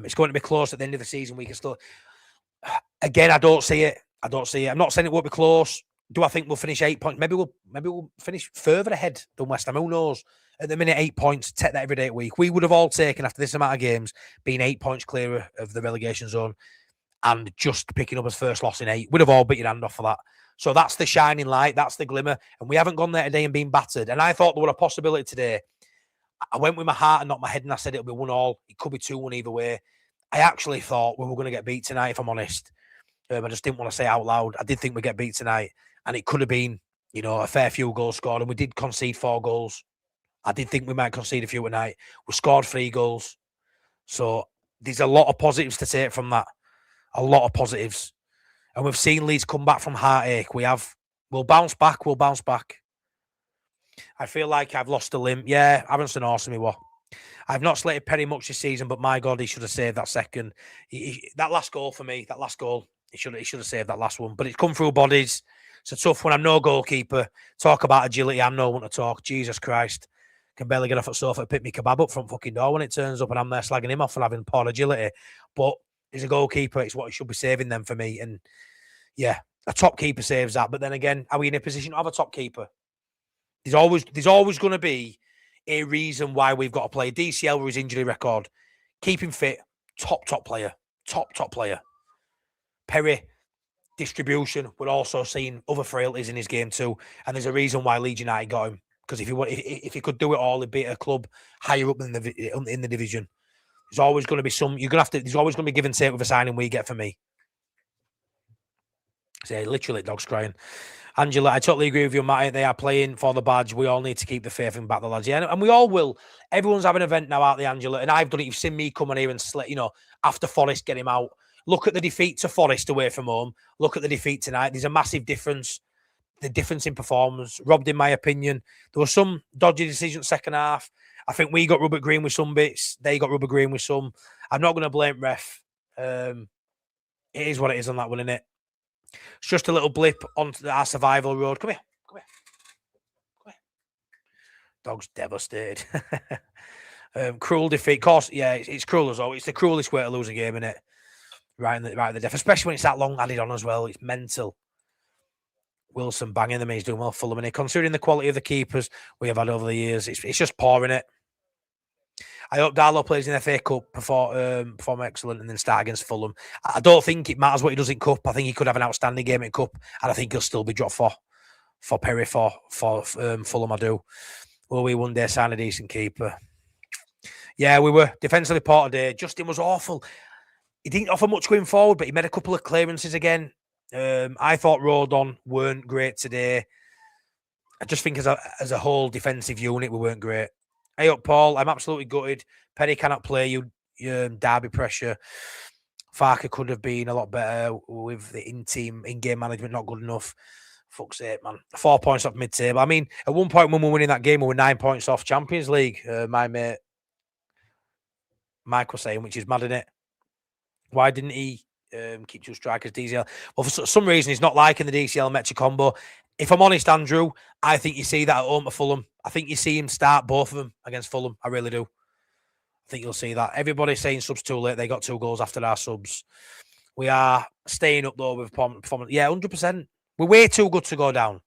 It's going to be close at the end of the season. We can still. Again, I don't see it. I'm not saying it won't be close. Do I think we'll finish 8 points? Maybe we'll finish further ahead than West Ham. Who knows? At the minute, 8 points. Take that every day of the week. We would have all taken after this amount of games, being 8 points clear of the relegation zone, and just picking up his first loss in 8. We'd have all bit your hand off for that. So that's the shining light. That's the glimmer. And we haven't gone there today and been battered. And I thought there was a possibility today. I went with my heart and not my head, and I said it'll be 1-1. It could be 2-1 either way. I actually thought we were going to get beat tonight, if I'm honest. I just didn't want to say out loud. I did think we'd get beat tonight. And it could have been, a fair few goals scored. And we did concede 4 goals. I did think we might concede a few tonight. We scored 3 goals. So there's a lot of positives to take from that. A lot of positives. And we've seen Leeds come back from heartache. We'll bounce back. I feel like I've lost a limb. Yeah, Aronson awesome he was. I've not slated Perry much this season, but my God, he should have saved that second. That last goal for me, he should have saved that last one. But it's come through bodies. It's a tough one. I'm no goalkeeper. Talk about agility. I'm no one to talk. Jesus Christ. Can barely get off at sofa and pick me kebab up front fucking door when it turns up and I'm there slagging him off for having poor agility. But he's a goalkeeper. It's what he should be saving them for me. And yeah, a top keeper saves that. But then again, are we in a position to have a top keeper? There's always going to be a reason why we've got to play. DCL with his injury record. Keep him fit. Top player. Top player. Perry, distribution. We're also seeing other frailties in his game too. And there's a reason why Leeds United got him. Because if he could do it all, he'd be at a club higher up in the division. There's always going to be there's always going to be give and take with a signing we get for me. Say literally dog's crying. Angela, I totally agree with you, Matty. They are playing for the badge. We all need to keep the faith and back the lads. Yeah, and we all will. Everyone's having an event now out the Angela, and I've done it. You've seen me come on here and after Forest, get him out. Look at the defeat to Forest away from home. Look at the defeat tonight. There's a massive difference. The difference in performance, robbed in my opinion. There were some dodgy decisions second half. I think we got rubber green with some bits. They got rubber green with some. I'm not going to blame ref. It is what it is on that one, isn't it? It's just a little blip on our survival road. Come here. Dog's devastated. Cruel defeat. Of course, yeah, it's cruel as well. It's the cruelest way to lose a game, isn't it? Right in the death, especially when it's that long added on as well. It's mental. Wilson banging them. He's doing well. Fulham, and considering the quality of the keepers we have had over the years, it's just poor, innit? I hope Darlow plays in the FA Cup, perform excellent, and then start against Fulham. I don't think it matters what he does in Cup. I think he could have an outstanding game in Cup, and I think he'll still be dropped for Perry for Fulham. I do. Will we one day sign a decent keeper? Yeah, we were defensively part of the day. Justin was awful. He didn't offer much going forward, but he made a couple of clearances again. I thought Rodon weren't great today. I just think as a whole defensive unit, we weren't great. Hey up, Paul. I'm absolutely gutted. Penny cannot play you. Derby pressure. Farker could have been a lot better with the in-game management not good enough. Fuck's sake, man. 4 points off mid-table. I mean, at one point when we were winning that game, we were 9 points off Champions League. My mate Mike was saying, which is mad, isn't it? Why didn't he keep two strikers, DCL? Well, for some reason, he's not liking the DCL Metri combo. If I'm honest, Andrew, I think you see that at home to Fulham. I think you see him start both of them against Fulham. I really do. I think you'll see that. Everybody's saying subs too late. They got 2 goals after our subs. We are staying up, though, with performance. Yeah, 100%. We're way too good to go down.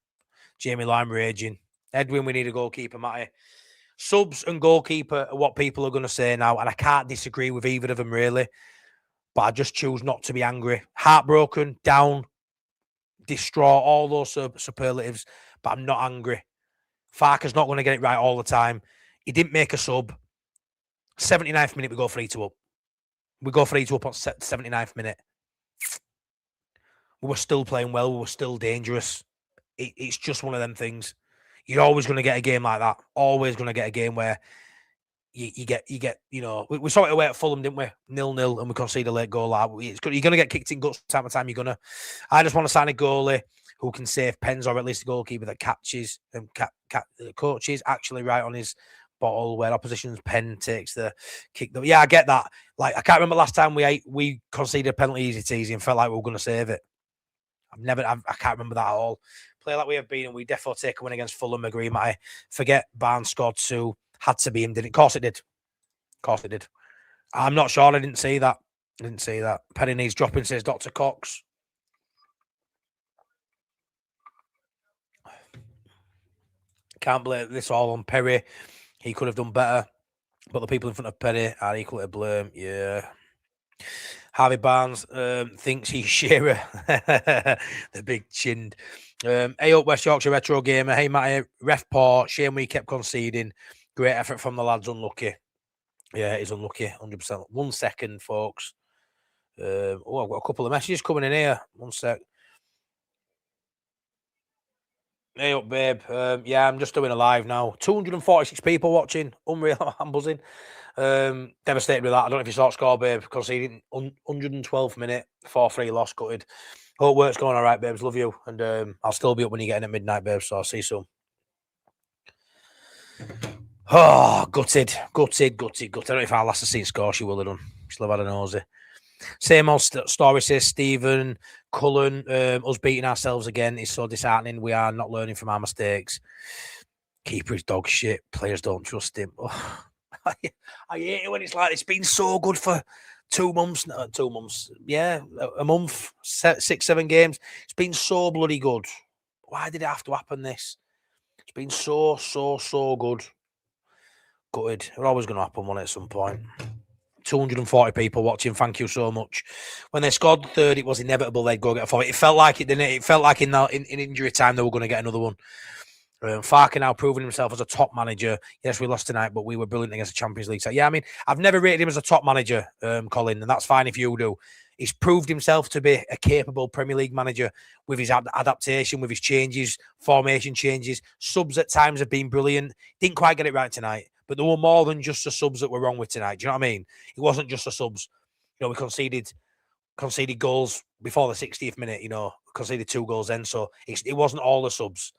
Jamie Lime raging. Edwin, we need a goalkeeper, Matty. Subs and goalkeeper are what people are going to say now, and I can't disagree with either of them, really. But I just choose not to be angry. Heartbroken, down, distraught, all those superlatives, but I'm not angry. Farker's not going to get it right all the time. He didn't make a sub. 79th minute, we go 3-2 up. We go 3-2 up on 79th minute. We were still playing well. We were still dangerous. It's just one of them things. You're always going to get a game like that. Always going to get a game where you get, we saw it away at Fulham, didn't we? 0-0, and we conceded a late goal. You're going to get kicked in guts time to time. I just want to sign a goalie who can save pens, or at least a goalkeeper that catches and coaches actually right on his bottle where opposition's pen takes the kick. Yeah, I get that. Like, I can't remember last time we conceded a penalty easy and felt like we were going to save it. I can't remember that at all. Play like we have been, and we definitely take a win against Fulham. Agree, I forget Barnes scored 2. Had to be him, didn't it? Of course it did. I'm not sure. I didn't see that. Penny needs dropping, says Dr. Cox. Can't blame this all on Perry. He could have done better. But the people in front of Perry are equal to blame. Yeah. Harvey Barnes thinks he's Shearer. The big chinned. Hey up, West Yorkshire Retro Gamer. Hey, Matty. Ref poor. Shame we kept conceding. Great effort from the lads. Unlucky. Yeah, it is unlucky. 100%. 1 second, folks. I've got a couple of messages coming in here. 1 sec. Hey up, babe. Yeah, I'm just doing a live now. 246 people watching. Unreal. I'm buzzing. Devastated with that. I don't know if you saw it score, babe. Conceding 112th minute. 4-3 loss, gutted. Hope work's going all right, babes. Love you. And I'll still be up when you get in at midnight, babe. So I'll see you soon. Oh, gutted. I don't know if our last have seen score, she will have done. She'll have had a nosy. Same old story, says Stephen. Cullen, us beating ourselves again is so disheartening. We are not learning from our mistakes. Keeper is dog shit. Players don't trust him. Oh, I hate it when it's like it's been so good for 2 months. 2 months. Yeah, a month, 6, 7 games. It's been so bloody good. Why did it have to happen this? It's been so good. Gutted. It's always going to happen, won't it, at some point? 240 people watching. Thank you so much. When they scored the third, it was inevitable they'd go get a fourth. It felt like it, didn't it? It felt like in injury time they were going to get another one. Farke now proving himself as a top manager. Yes, we lost tonight, but we were brilliant against the Champions League. So, yeah, I mean, I've never rated him as a top manager, Colin, and that's fine if you do. He's proved himself to be a capable Premier League manager with his adaptation, with his changes, formation changes. Subs at times have been brilliant. Didn't quite get it right tonight, but there were more than just the subs that were wrong with tonight. Do you know what I mean? It wasn't just the subs. You know, we conceded goals before the 60th minute, you know, conceded 2 goals then. So it wasn't all the subs.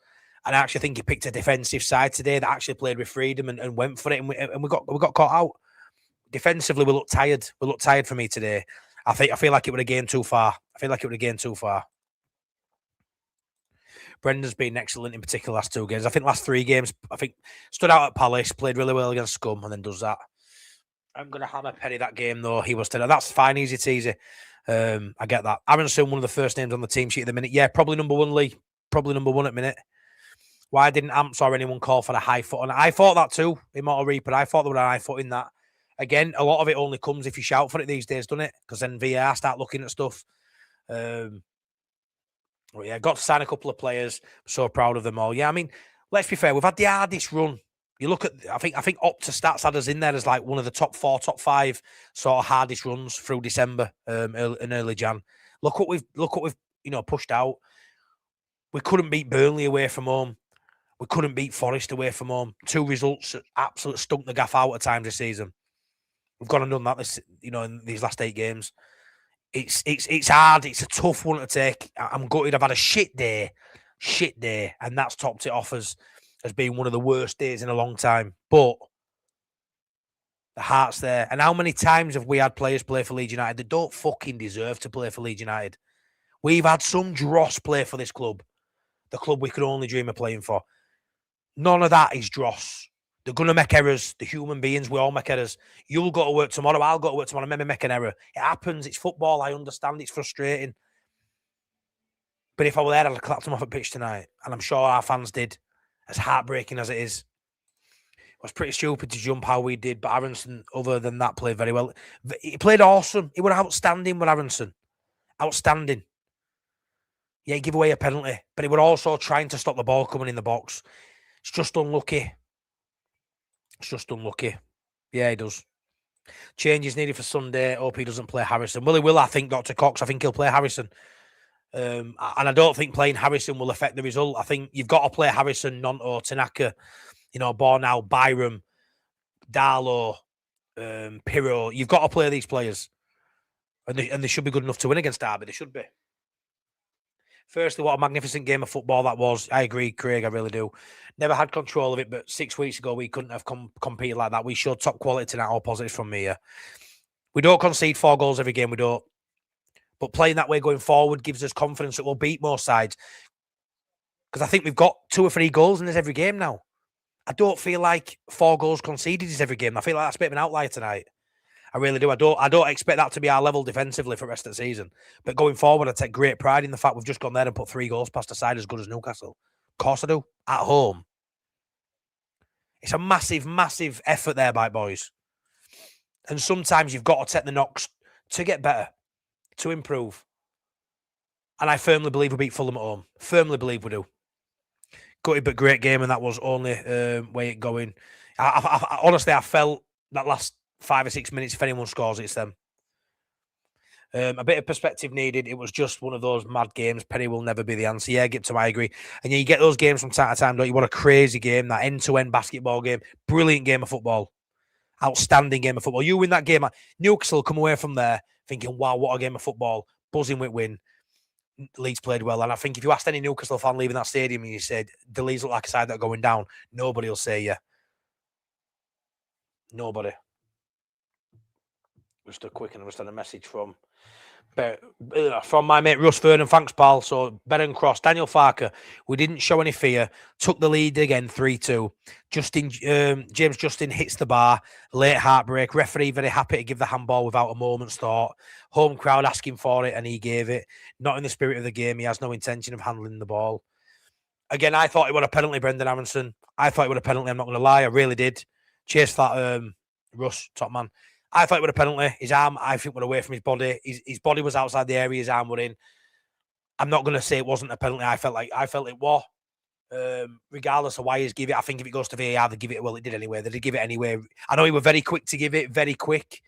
And I actually think he picked a defensive side today that actually played with freedom and went for it. And we got caught out. Defensively, we looked tired. We looked tired for me today. I feel like it would have gained too far. Brendan's been excellent in particular last 2 games. I think last 3 games, I think stood out at Palace, played really well against Scum, and then does that. I'm going to hammer Penny that game, though. He was today. That's fine, easy teasy. I get that. Aronson, one of the first names on the team sheet at the minute. Yeah, probably number 1, Lee. Probably number 1 at minute. Why didn't Amps or anyone call for the high foot? And I thought that too, Immortal Reaper. I thought there was a high foot in that. Again, a lot of it only comes if you shout for it these days, doesn't it? Because then VAR start looking at stuff. Well, yeah, got to sign a couple of players. So proud of them all. Yeah, I mean, let's be fair. We've had the hardest run. You look at, I think Opta Stats had us in there as like one of the top 4, top 5 sort of hardest runs through December and early Jan. Look what we've pushed out. We couldn't beat Burnley away from home. We couldn't beat Forest away from home. 2 results that absolutely stunk the gaff out at times this season. We've gone and done that in these last 8 games. It's hard. It's a tough one to take. I'm gutted. I've had a shit day, and that's topped it off as being one of the worst days in a long time. But the heart's there. And how many times have we had players play for Leeds United that don't fucking deserve to play for Leeds United? We've had some dross play for this club, the club we could only dream of playing for. None of that is dross. They're going to make errors. The human beings, we all make errors. You'll go to work tomorrow. I'll go to work tomorrow. Maybe make an error. It happens. It's football. I understand. It's frustrating. But if I were there, I'd have clapped them off at pitch tonight. And I'm sure our fans did. As heartbreaking as it is. It was pretty stupid to jump how we did. But Aronson, other than that, played very well. He played awesome. He was outstanding with Aronson. Outstanding. Yeah, he gave away a penalty. But he was also trying to stop the ball coming in the box. It's just unlucky. Yeah, he does. Changes needed for Sunday. Hope he doesn't play Harrison. Well, he will, I think, Dr. Cox. I think he'll play Harrison. And I don't think playing Harrison will affect the result. I think you've got to play Harrison, Nonto, Tanaka, Bornau, Byram, Darlow, Pirro. You've got to play these players. And they should be good enough to win against Derby. They should be. Firstly, what a magnificent game of football that was. I agree, Craig, I really do. Never had control of it, but 6 weeks ago, we couldn't have competed like that. We showed top quality tonight, all positives from me. We don't concede 4 goals every game, we don't. But playing that way going forward gives us confidence that we'll beat more sides. Because I think we've got 2 or 3 goals in this every game now. I don't feel like 4 goals conceded is every game. I feel like that's a bit of an outlier tonight. I really do. I don't expect that to be our level defensively for the rest of the season. But going forward, I take great pride in the fact we've just gone there and put 3 goals past a side as good as Newcastle. Of course I do. At home. It's a massive, massive effort there by boys. And sometimes you've got to take the knocks to get better, to improve. And I firmly believe we beat Fulham at home. Firmly believe we do. Gutted, but great game, and that was only way it going. Honestly, I felt that last 5 or 6 minutes, if anyone scores, it's them. A bit of perspective needed. It was just one of those mad games. Penny will never be the answer. Yeah, I agree. And you get those games from time to time, don't you? What a crazy game, that end-to-end basketball game. Brilliant game of football. Outstanding game of football. You win that game. Newcastle come away from there thinking, wow, what a game of football. Buzzing with win. Leeds played well. And I think if you asked any Newcastle fan leaving that stadium and you said, the Leeds look like a side that are going down, nobody will say yeah. Nobody. Just a quick, and I just had a message from my mate Russ Vernon. Thanks, pal. So Better Cross, Daniel Farker. We didn't show any fear. Took the lead again, 3-2. James Justin hits the bar. Late heartbreak. Referee very happy to give the handball without a moment's thought. Home crowd asking for it, and he gave it. Not in the spirit of the game. He has no intention of handling the ball. Again, I thought it was a penalty, Brendan Aronson. I thought it was a penalty. I'm not going to lie. I really did. Cheers for that, Russ, top man. I thought it was a penalty. His arm, I think, went away from his body. His body was outside the area. His arm were in. I'm not going to say it wasn't a penalty. I felt it was. Regardless of why he's give it, I think if it goes to VAR, they give it. Well, it did anyway. They did give it anyway. I know he were very quick to give it, very quick.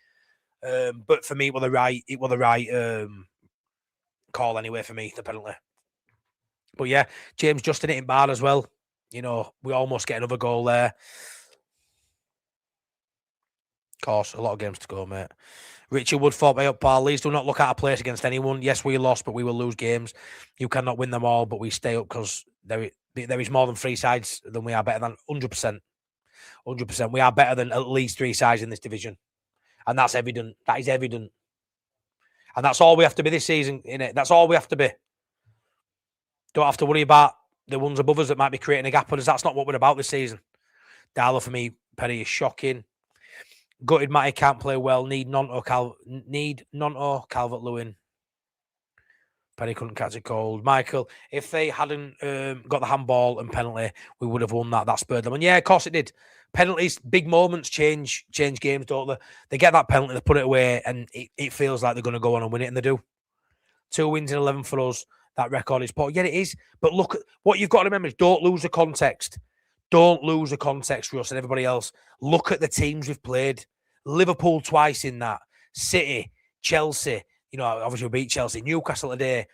But for me, it was the right call anyway. For me, the penalty. But yeah, James Justin hitting bar as well. You know, we almost get another goal there. Of course, a lot of games to go, mate. Richard Woodthorpe, hey up, pal. Leeds do not look out of place against anyone. Yes, we lost, but we will lose games. You cannot win them all, but we stay up because there is more than 3 sides than we are better than 100%. 100%. We are better than at least 3 sides in this division. And that's evident. That is evident. And that's all we have to be this season, innit? That's all we have to be. Don't have to worry about the ones above us that might be creating a gap on us. That's not what we're about this season. Darlow for me, Perry is shocking. Gutted Matty can't play well. Need Nonto Calvert-Lewin. Penny couldn't catch a cold. Michael, if they hadn't got the handball and penalty, we would have won that. That spurred them. And yeah, of course it did. Penalties, big moments change games, don't they? They get that penalty, they put it away, and it feels like they're going to go on and win it, and they do. 2 wins in 11 for us. That record is poor. Yeah, it is. But look, what you've got to remember is don't lose the context. Don't lose the context, Russ and everybody else. Look at the teams we've played. Liverpool twice in that. City, Chelsea. You know, obviously we beat Chelsea. Newcastle today.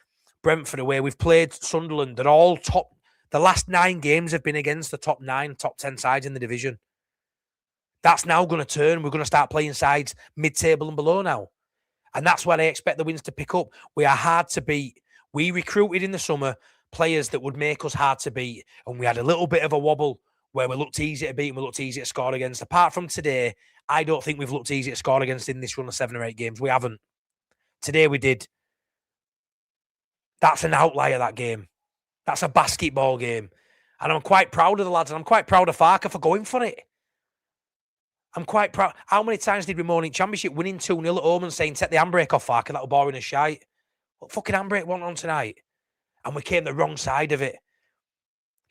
Brentford away. We've played Sunderland. They're all top. The last 9 games have been against the top 9, top 10 sides in the division. That's now going to turn. We're going to start playing sides mid-table and below now. And that's where I expect the wins to pick up. We are hard to beat. We recruited in the summer players that would make us hard to beat. And we had a little bit of a wobble where we looked easy to beat and we looked easy to score against. Apart from today, I don't think we've looked easy to score against in this run of 7 or 8 games. We haven't. Today we did. That's an outlier, that game. That's a basketball game. And I'm quite proud of the lads, and I'm quite proud of Farker for going for it. I'm quite proud. How many times did we moan in Championship winning 2-0 at home and saying, take the handbrake off Farker, that'll boring as shite? What fucking handbrake went on tonight? And we came the wrong side of it.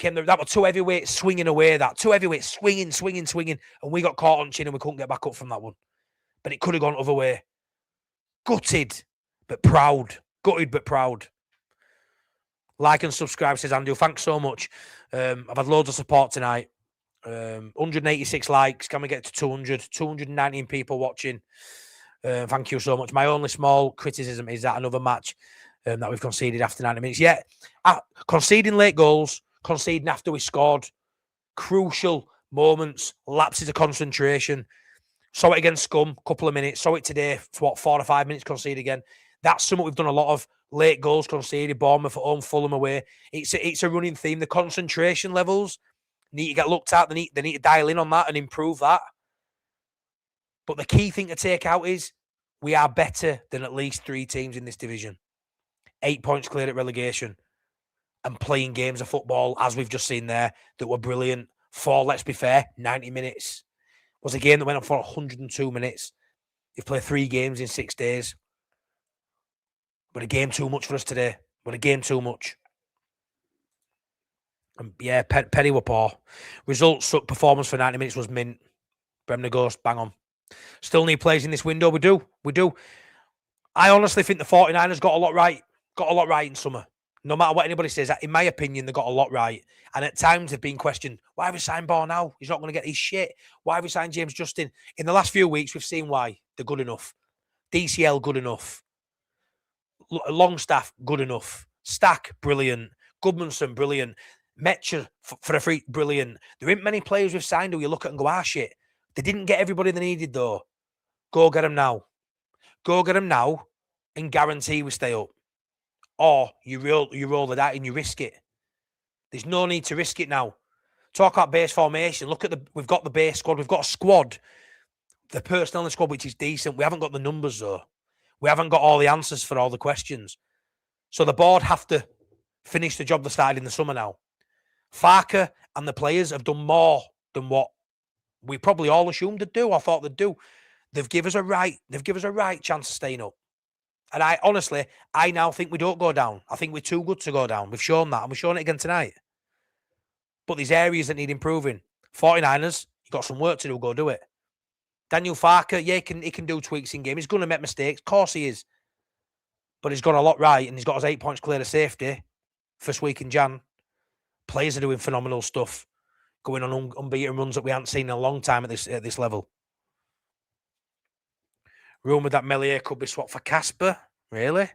That were 2 heavyweights swinging away, that. 2 heavyweights swinging. And we got caught on chin and we couldn't get back up from that one. But it could have gone the other way. Gutted, but proud. Gutted, but proud. Like and subscribe, says Andrew. Thanks so much. I've had loads of support tonight. 186 likes. Can we get to 200? 219 people watching. Thank you so much. My only small criticism is that another match that we've conceded after 90 minutes. Yeah, conceding late goals, conceding after we scored, crucial moments, lapses of concentration. Saw it against Scum, couple of minutes. Saw it today for 4 or 5 minutes, concede again. That's something we've done a lot of. Late goals conceded, Bournemouth at home, Fulham away. It's a running theme. The concentration levels need to get looked at. They need to dial in on that and improve that. But the key thing to take out is we are better than at least 3 teams in this division. 8 points cleared at relegation and playing games of football, as we've just seen there, that were brilliant. 4, let's be fair, 90 minutes. Was a game that went on for 102 minutes. They've played 3 games in 6 days. But a game too much for us today. But a game too much. And yeah, Penny were poor. Results, performance for 90 minutes was mint. Bremner Ghost, bang on. Still need players in this window. We do. I honestly think the 49ers got a lot right. Got a lot right in summer. No matter what anybody says, in my opinion, they got a lot right. And at times they've been questioned, why have we signed Ball now? He's not going to get his shit. Why have we signed James Justin? In the last few weeks, we've seen why. They're good enough. DCL, good enough. Longstaff, good enough. Stack, brilliant. Goodmanson, brilliant. Metcher, for a free, brilliant. There ain't many players we've signed who you look at and go, shit. They didn't get everybody they needed, though. Go get them now. Go get them now and guarantee we stay up. Or you roll the dice and you risk it. There's no need to risk it now. Talk about base formation. Look at we've got the base squad. We've got a squad the personnel in the squad, which is decent. We haven't got the numbers, though. We haven't got all the answers for all the questions. So the board have to finish the job they started in the summer now. Farke and the players have done more than what we probably all assumed they'd do or thought they'd do. They've given us a right chance of staying up. And I now think we don't go down. I think we're too good to go down. We've shown that, and we've shown it again tonight. But there's areas that need improving. 49ers, you've got some work to do, go do it. Daniel Farke, yeah, he can do tweaks in game. He's going to make mistakes. Of course he is. But he's got a lot right, and he's got his 8 points clear of safety first week in Jan. Players are doing phenomenal stuff, going on unbeaten runs that we haven't seen in a long time at this level. Rumoured that Melier could be swapped for Casper. Really?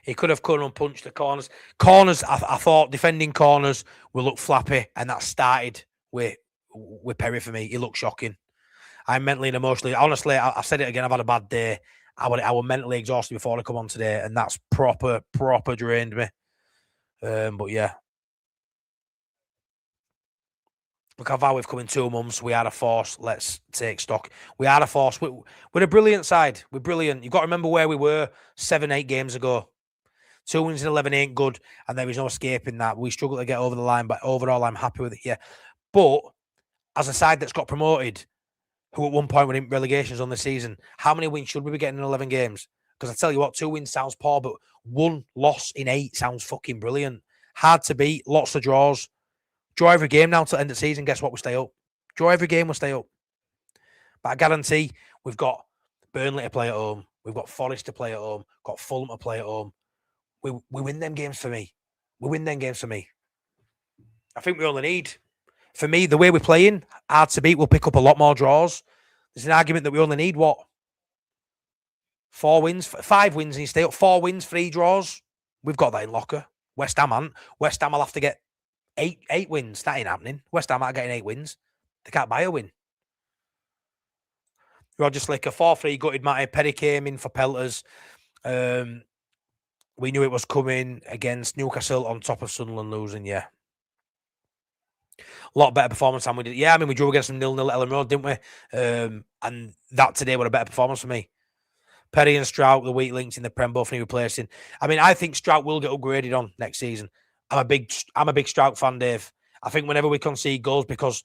He could have come and punched the corners. I thought defending corners will look flappy, and that started with Perry for me. He looked shocking. I'm mentally and emotionally. Honestly, I said it again. I've had a bad day. I was mentally exhausted before I come on today, and that's proper drained me. But yeah. Look how far we've come in 2 months. We are a force. Let's take stock. We are a force. We're a brilliant side. We're brilliant. You've got to remember where we were 7-8 games ago. 2 wins in 11 ain't good, and there is no escaping that. We struggle to get over the line, but overall, I'm happy with it. Yeah. But as a side that's got promoted, who at one point were in relegations on the season, how many wins should we be getting in 11 games? Because I tell you what, 2 wins sounds poor, but 1 loss in 8 sounds fucking brilliant. Hard to beat, lots of draws. Draw every game now to end the season. Guess what? We stay up. Draw every game, we'll stay up. But I guarantee we've got Burnley to play at home. We've got Forest to play at home. Got Fulham to play at home. We win them games for me. We win them games for me. I think we only need, for me, the way we're playing, hard to beat, we'll pick up a lot more draws. There's an argument that we only need, what? 4 wins? 5 wins and you stay up. 4 wins, 3 draws. We've got that in locker. West Ham aren't. West Ham will have to get 8 wins. That ain't happening. West Ham aren't getting 8 wins. They can't buy a win. Roger Slicker, 4-3, gutted Matty. Perry came in for pelters. We knew it was coming against Newcastle on top of Sunderland losing, yeah. A lot better performance than we did. Yeah, I mean, we drew against them 0-0 at Ellen Road, didn't we? And that today was a better performance for me. Perry and Strout, the weak links in the Prem, both need replacing. I mean, I think Strout will get upgraded on next season. I'm a big Strout fan, Dave. I think whenever we concede goals, because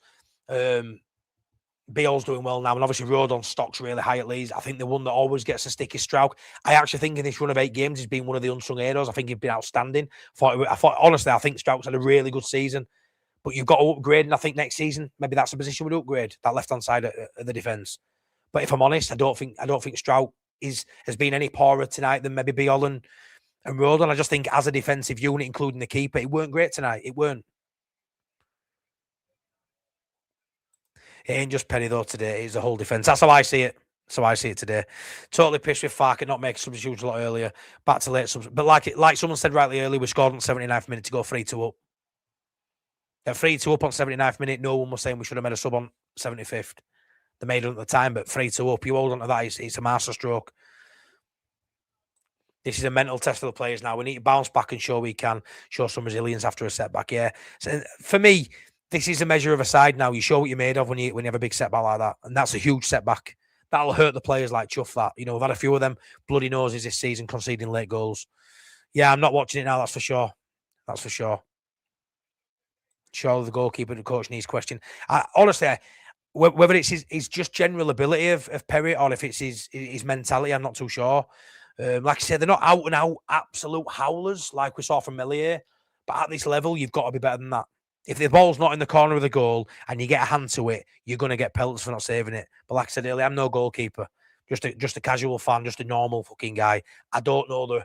Beale's doing well now, and obviously Rodon's stock's really high at Leeds. I think the one that always gets a stick is Strout. I actually think in this run of 8 games, he's been one of the unsung heroes. I think he's been outstanding. Honestly, I think Strout's had a really good season. But you've got to upgrade, and I think next season maybe that's a position we'd upgrade, that left-hand side of the defence. But if I'm honest, I don't think Strout has been any poorer tonight than maybe Beale and Rodon. I just think as a defensive unit, including the keeper, it weren't great tonight. It weren't. It ain't just Penny though today. It's the whole defence. That's how I see it. So I see it today. Totally pissed with Farke not making substitutions a lot earlier. Back to late subs. But like someone said rightly earlier, we scored on the 79th minute to go 3-2 up. At 3-2 up on 79th minute, no one was saying we should have made a sub on 75th. They made it at the time, but 3-2 up. You hold on to that, it's a masterstroke. This is a mental test for the players now. We need to bounce back and show we can show some resilience after a setback. Yeah. So for me, this is a measure of a side now. You show what you're made of when you have a big setback like that. And that's a huge setback. That'll hurt the players like chuff that. You know, we've had a few of them bloody noses this season conceding late goals. Yeah, I'm not watching it now, that's for sure. That's for sure. Surely the goalkeeper and the coach needs question. Honestly, whether it's his just general ability of Perry or if it's his mentality, I'm not too sure. Like I said, they're not out and out absolute howlers like we saw from Melier. But at this level, you've got to be better than that. If the ball's not in the corner of the goal and you get a hand to it, you're going to get pelts for not saving it. But like I said earlier, I'm no goalkeeper. Just a casual fan, just a normal fucking guy. I don't know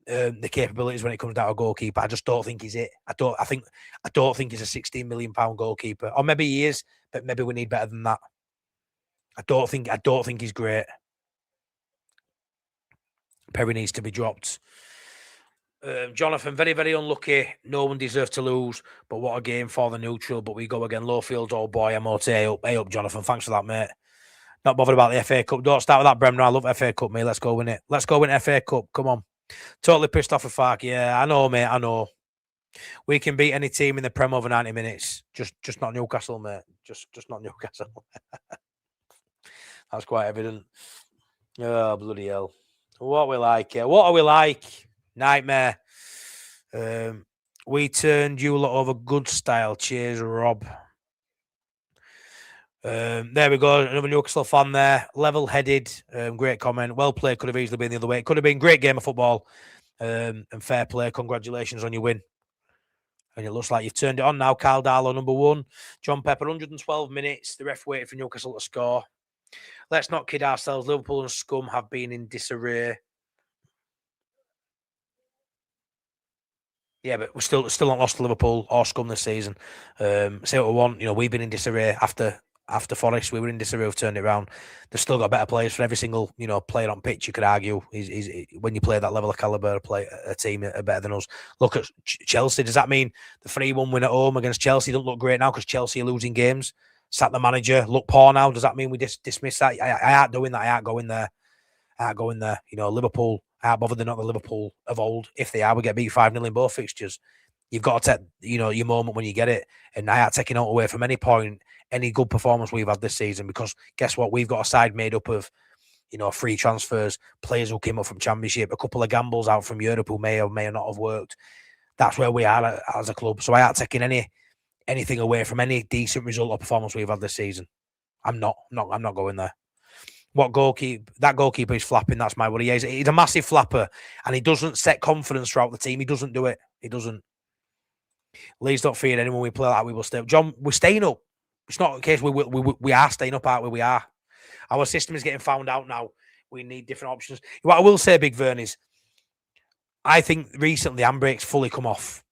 the capabilities when it comes down to a goalkeeper. I just don't think he's it. I don't think he's a £16 million goalkeeper. Or maybe he is, but maybe we need better than that. I don't think he's great. Perry needs to be dropped. Jonathan, very, very unlucky. No one deserved to lose, but what a game for the neutral. But we go again. Lowfields, oh boy, MOT. Hey up, Jonathan. Thanks for that, mate. Not bothered about the FA Cup. Don't start with that, Bremner. I love FA Cup, mate. Let's go win it. Let's go win FA Cup. Come on. Totally pissed off with Farke. Yeah, I know, mate. I know. We can beat any team in the Prem over 90 minutes. Just not Newcastle, mate. Just not Newcastle. That's quite evident. Oh, bloody hell. What are we like? What are we like? Nightmare. We turned you lot over good style. Cheers, Rob. There we go. Another Newcastle fan there. Level-headed. Great comment. Well played. Could have easily been the other way. It could have been a great game of football. And fair play. Congratulations on your win. And it looks like you've turned it on now. Carl Darlow, number 1. John Pepper, 112 minutes. The ref waited for Newcastle to score. Let's not kid ourselves. Liverpool and Scum have been in disarray. Yeah, but we're still not lost to Liverpool or Scum this season. Say what we want. You know, we've been in disarray after Forest. We were in disarray. We've turned it around. They've still got better players for every single player on pitch. You could argue is when you play that level of caliber, a team are better than us. Look at Chelsea. Does that mean the 3-1 win at home against Chelsea don't look great now because Chelsea are losing games? Sat the manager, look poor now. Does that mean we dismiss that? I aren't doing that. I aren't going there. Liverpool. I aren't bothered. They're not the Liverpool of old. If they are, we get beat 5-0 in both fixtures. You've got to take, your moment when you get it. And I aren't taking out away from any point, any good performance we've had this season, because guess what? We've got a side made up of, free transfers, players who came up from Championship, a couple of gambles out from Europe who may or may not have worked. That's where we are as a club. So I aren't taking anything away from any decent result or performance we've had this season. I'm not going there. That goalkeeper is flapping. That's my worry. He's a massive flapper, and he doesn't set confidence throughout the team. He doesn't do it. He doesn't. Leeds don't fear anyone. We play like we will stay up. John, we're staying up. It's not a case we are staying up, aren't we? We are. Our system is getting found out now. We need different options. What I will say, Big Vern, is I think recently handbrake's fully come off,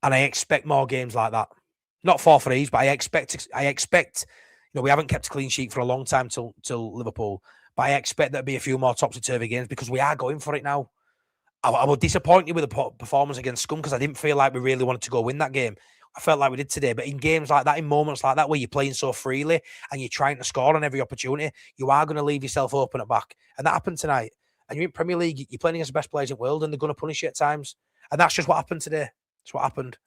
and I expect more games like that. Not 4-3s, but I expect. We haven't kept a clean sheet for a long time till Liverpool, but I expect there'll be a few more topsy-turvy games because we are going for it now. I was disappointed with the performance against Scum because I didn't feel like we really wanted to go win that game. I felt like we did today, but in games like that, in moments like that, where you're playing so freely and you're trying to score on every opportunity, you are going to leave yourself open at back. And that happened tonight. And you're in Premier League, you're playing against the best players in the world, and they're going to punish you at times. And that's just what happened today. That's what happened.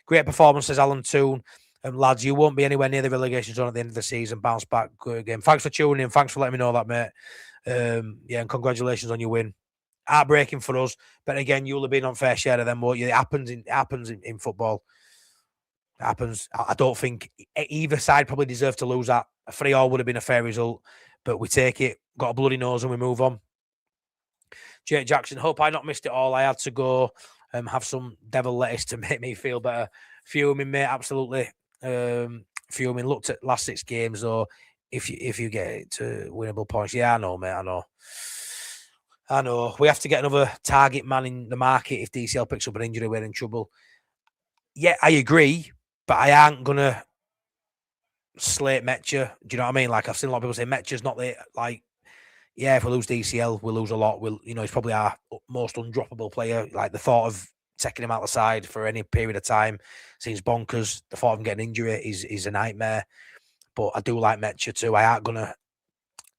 Great performance, says Alan Toon. Lads, you won't be anywhere near the relegation zone at the end of the season. Bounce back. Good game. Thanks for tuning in. Thanks for letting me know that, mate. And congratulations on your win. Heartbreaking for us. But again, you'll have been on fair share of them, won't you? It happens in football. It happens. I don't think either side probably deserved to lose that. A 3-3 would have been a fair result. But we take it. Got a bloody nose and we move on. Jake Jackson, hope I not missed it all. I had to go have some devil lettuce to make me feel better. Fuming, mate, absolutely. Fuming. Looked at last 6 games, though. If you get it to winnable points, yeah, I know, mate. I know. We have to get another target man in the market. If DCL picks up an injury, we're in trouble. Yeah, I agree, but I aren't gonna slate Metcher. Do you know what I mean? Like, I've seen a lot of people say Metcher's not the Yeah, if we lose DCL, we'll lose a lot. He's probably our most undroppable player. Like, the thought of taking him out the side for any period of time seems bonkers. The thought of him getting injury is a nightmare. But I do like Metcher too. I aren't gonna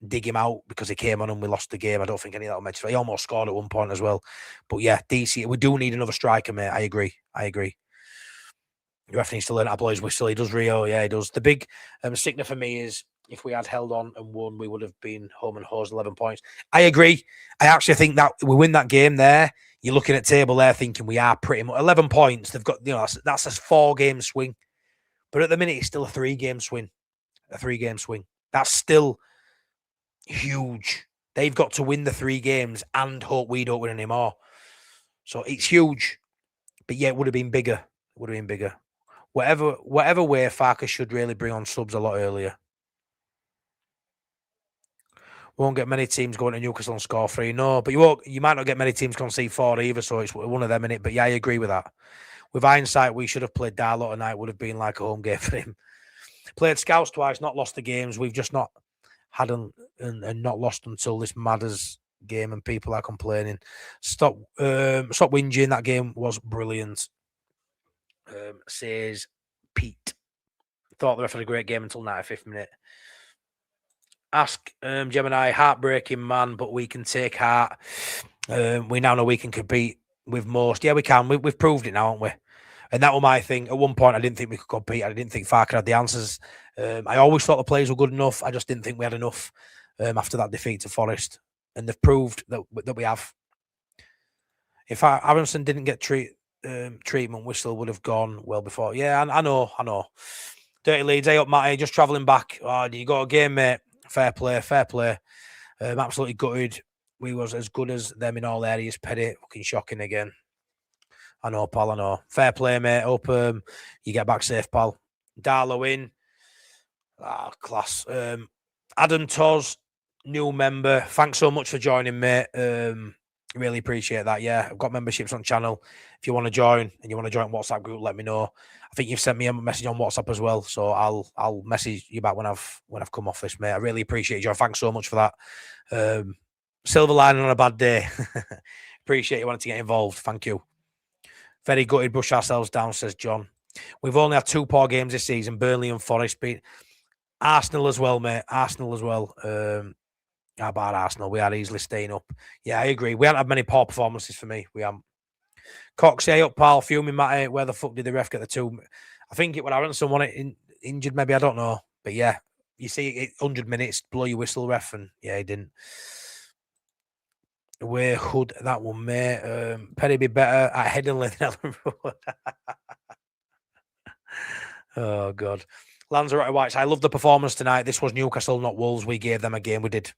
dig him out because he came on and we lost the game. I don't think any of that will Metcher. He almost scored at one point as well. But yeah, DC, we do need another striker, mate. I agree. The ref needs to learn how to blow his whistle. He does, Rio. Yeah, he does. The big stickler for me is if we had held on and won, we would have been home and hosed 11 points. I agree. I actually think that we win that game there. You're looking at table there thinking we are pretty much 11 points. They've got, that's a 4-game swing. But at the minute, it's still a 3-game swing. That's still huge. They've got to win the 3 games and hope we don't win anymore. So it's huge. But yeah, it would have been bigger. Whatever way, Farkas should really bring on subs a lot earlier. Won't get many teams going to Newcastle and score 3. No, but you might not get many teams concede 4 either, so it's one of them, innit? But yeah, I agree with that. With hindsight, we should have played Darlow tonight. Would have been like a home game for him. Played Scouts twice, not lost the games. We've just not had and not lost until this Madders game, and people are complaining. Stop whinging. That game was brilliant. Says Pete. Thought the ref had a great game until 95th minute. Ask Gemini, heartbreaking man, but we can take heart. We now know we can compete with most. Yeah, we can. We've proved it now, haven't we? And that was my thing. At one point, I didn't think we could compete. I didn't think Farker had the answers. I always thought the players were good enough. I just didn't think we had enough after that defeat to Forest. And they've proved that we have. If Aronson didn't get treatment, Whistle would have gone well before. Yeah, I know. Dirty Leeds, hey up, Matty, just travelling back. Oh, you got a game, mate. Fair play. Absolutely gutted. We was as good as them in all areas. Petty, fucking shocking again. I know, pal, I know. Fair play, mate. Hope you get back safe, pal. Darlow in. Class. Adam Toz, new member. Thanks so much for joining, mate. Really appreciate that. Yeah, I've got memberships on channel. If you want to join and you want to join WhatsApp group, let me know. I think you've sent me a message on WhatsApp as well, so I'll message you back when I've come off this, mate. I really appreciate you, John. Thanks so much for that. Silver lining on a bad day. Appreciate you wanting to get involved. Thank you. Very gutted. Brush ourselves down, says John. We've only had 2 poor games this season. Burnley and Forest beat Arsenal as well, mate. Arsenal as well. How about Arsenal? We are easily staying up. Yeah, I agree. We haven't had many poor performances for me. We haven't. Cox, hey up, pal. Fuming, Matty. Where the fuck did the ref get the 2? I think it was Aronson won it injured, maybe. I don't know. But yeah, you see it 100 minutes, blow your whistle, ref, and yeah, he didn't. We're hood that one, mate. Penny be better at Headingley than Ellen Road. Oh, God. Lanzarote Whites, I love the performance tonight. This was Newcastle, not Wolves. We gave them a game. We did.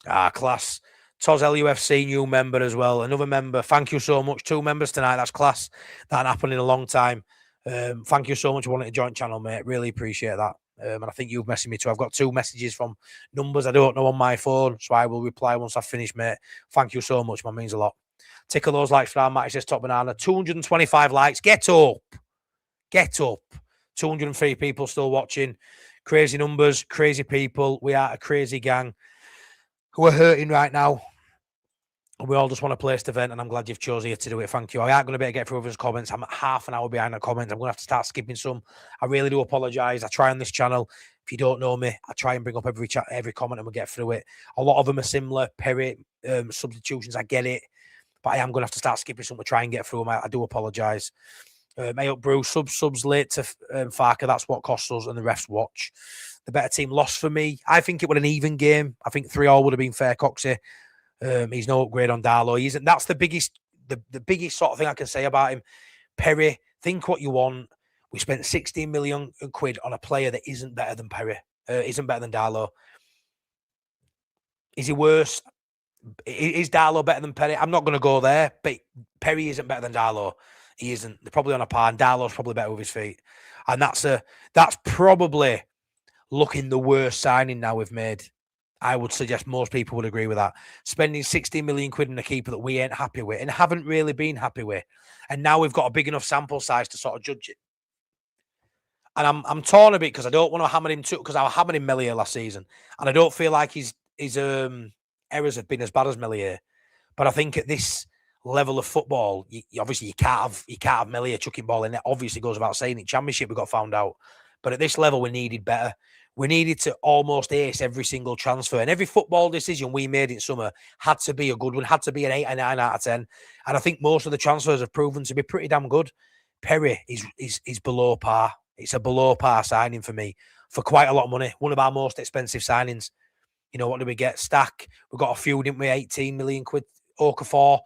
Class. Toz LUFC, new member as well. Another member. Thank you so much. 2 members tonight. That's class. That happened in a long time. Thank you so much for wanting to join channel, mate. Really appreciate that. And I think you've messaged me too. I've got 2 messages from numbers I don't know on my phone, so I will reply once I've finished, mate. Thank you so much, man. Means a lot. Tickle those likes for our match. Says Top Banana. 225 likes. Get up. 203 people still watching. Crazy numbers, crazy people. We are a crazy gang who are hurting right now. And we all just want to place the event, and I'm glad you've chosen here to do it. Thank you. I ain't going to be able to get through everyone's comments. I'm half an hour behind the comments. I'm going to have to start skipping some. I really do apologise. I try on this channel. If you don't know me, I try and bring up every comment and we get through it. A lot of them are similar. Perry, substitutions, I get it. But I am going to have to start skipping some to try and get through them. I do apologise. May up, Bruce. Subs late to Farker. That's what cost us, and the refs watch. The better team lost for me. I think it was an even game. I think 3-3 would have been fair, Coxie. He's no upgrade on Darlow. He isn't. That's the biggest sort of thing I can say about him. Perry, think what you want. We spent 16 million quid on a player that isn't better than Perry. Isn't better than Darlow. Is he worse? Is Darlow better than Perry? I'm not going to go there, but Perry isn't better than Darlow. He isn't. They're probably on a par, and Darlow's probably better with his feet. And that's probably looking the worst signing now we've made. I would suggest most people would agree with that. Spending 16 million quid on a keeper that we ain't happy with and haven't really been happy with. And now we've got a big enough sample size to sort of judge it. And I'm torn a bit because I don't want to hammer him too, because I hammered him Melier last season. And I don't feel like his errors have been as bad as Melier. But I think at this level of football, obviously you can't have Melier chucking ball in. It obviously goes without saying. In Championship, we got found out. But at this level, we needed better. We needed to almost ace every single transfer. And every football decision we made in summer had to be a good one, had to be an 8 and 9 out of 10. And I think most of the transfers have proven to be pretty damn good. Perry is below par. It's a below par signing for me for quite a lot of money. One of our most expensive signings. You know, what did we get? Stack. We got a few, didn't we? 18 million quid. Okafor.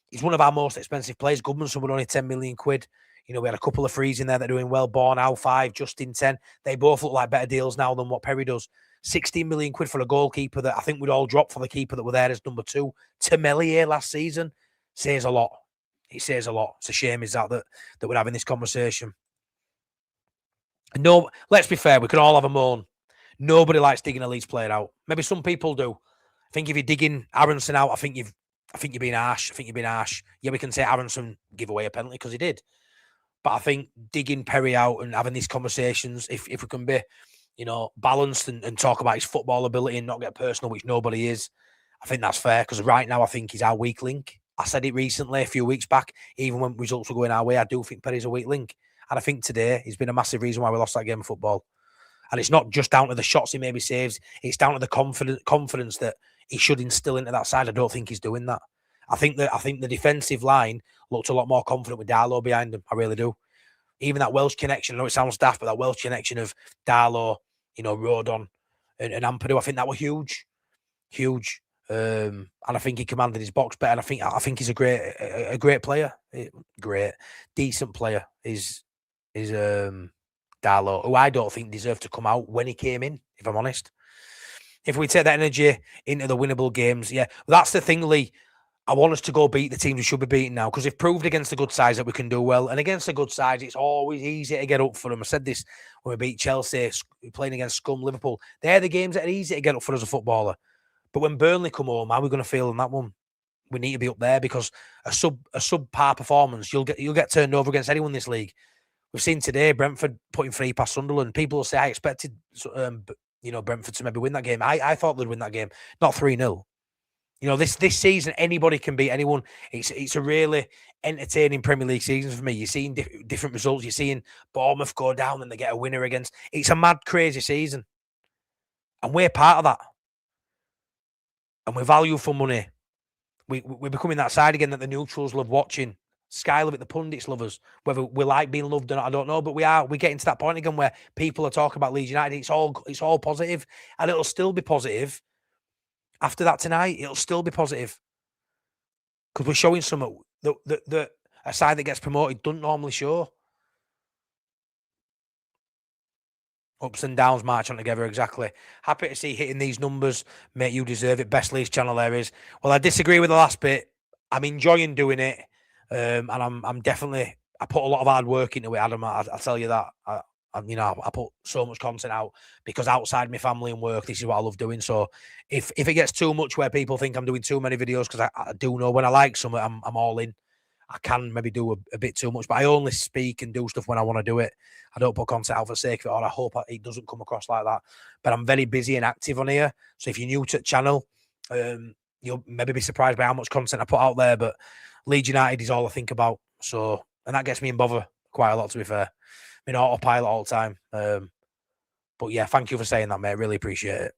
He's one of our most expensive players. Goodmanson were only 10 million quid. You know, we had a couple of frees in there that are doing well. Born Al 5, Justin 10. They both look like better deals now than what Perry does. 16 million quid for a goalkeeper that I think we'd all drop for the keeper that were there as number 2 to Melier last season. Says a lot. It says a lot. It's a shame is that we're having this conversation. No, let's be fair. We can all have a moan. Nobody likes digging a Leeds player out. Maybe some people do. I think if you're digging Aronson out, I think you're being harsh. Yeah, we can say Aronson give away a penalty because he did. But I think digging Perry out and having these conversations, if we can be, you know, balanced and talk about his football ability and not get personal, which nobody is, I think that's fair. Because right now, I think he's our weak link. I said it recently, a few weeks back, even when results were going our way, I do think Perry's a weak link. And I think today he's been a massive reason why we lost that game of football. And it's not just down to the shots he maybe saves. It's down to the confidence that he should instill into that side. I don't think he's doing that. I think the defensive line looked a lot more confident with Darlow behind them. I really do. Even that Welsh connection, I know it sounds daft, but that Welsh connection of Darlow, Rodon and Ampadu, I think that were huge. And I think he commanded his box better. And I think he's a great player. Decent player is Darlow, who I don't think deserved to come out when he came in, if I'm honest. If we take that energy into the winnable games, yeah, that's the thing, Lee. I want us to go beat the teams we should be beating now, because we've proved against the good sides that we can do well. And against the good sides, it's always easy to get up for them. I said this when we beat Chelsea, playing against scum Liverpool. They're the games that are easy to get up for as a footballer. But when Burnley come home, how are we going to feel in that one? We need to be up there, because a subpar performance, you'll get turned over against anyone in this league. We've seen today Brentford putting 3 past Sunderland. People will say I expected Brentford to maybe win that game. I thought they'd win that game, not 3-0. This season, anybody can beat anyone. It's a really entertaining Premier League season for me. You're seeing different results. You're seeing Bournemouth go down and they get a winner against. It's a mad, crazy season. And we're part of that. And we value for money. We're becoming that side again that the neutrals love watching. Sky love it, the pundits love us. Whether we like being loved or not, I don't know. But we're getting to that point again where people are talking about Leeds United. It's all positive. And it'll still be positive. After that tonight, it'll still be positive, because we're showing something that a side that gets promoted doesn't normally show. Ups and downs march on together, exactly. Happy to see hitting these numbers, mate. You deserve it. Best Leeds channel there is. Well, I disagree with the last bit. I'm enjoying doing it, and I'm definitely. I put a lot of hard work into it, Adam. I'll tell you that. I put so much content out, because outside my family and work, this is what I love doing. So if it gets too much where people think I'm doing too many videos, because I do know when I like something, I'm all in. I can maybe do a bit too much, but I only speak and do stuff when I want to do it. I don't put content out for the sake of it, or I hope it doesn't come across like that. But I'm very busy and active on here. So if you're new to the channel, you'll maybe be surprised by how much content I put out there. But Leeds United is all I think about. So, and that gets me in bother quite a lot, to be fair. I'm in autopilot all the time. But yeah, thank you for saying that, mate. Really appreciate it.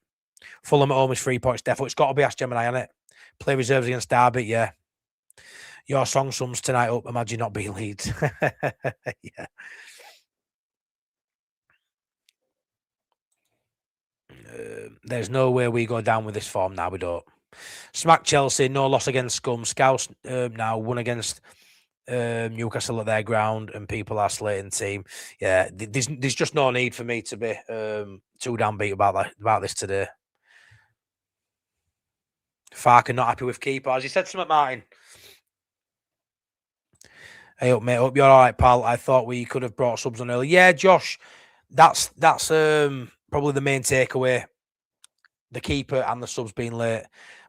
Fulham at home is 3 points. Definitely, it's got to be Ask Gemini, hasn't it? Play reserves against Derby, yeah. Your song sums tonight up. Imagine Not Being Leeds. Yeah. There's no way we go down with this form now. We don't. Smack Chelsea. No loss against scum. Scouts now won against Newcastle at their ground, and people are slating team. Yeah, there's just no need for me to be too downbeat about this today. Farker not happy with keeper. As he said something, Martin. Hey up, mate. Hope you're all right, pal. I thought we could have brought subs on early. Yeah, Josh, that's probably the main takeaway. The keeper and the subs being late.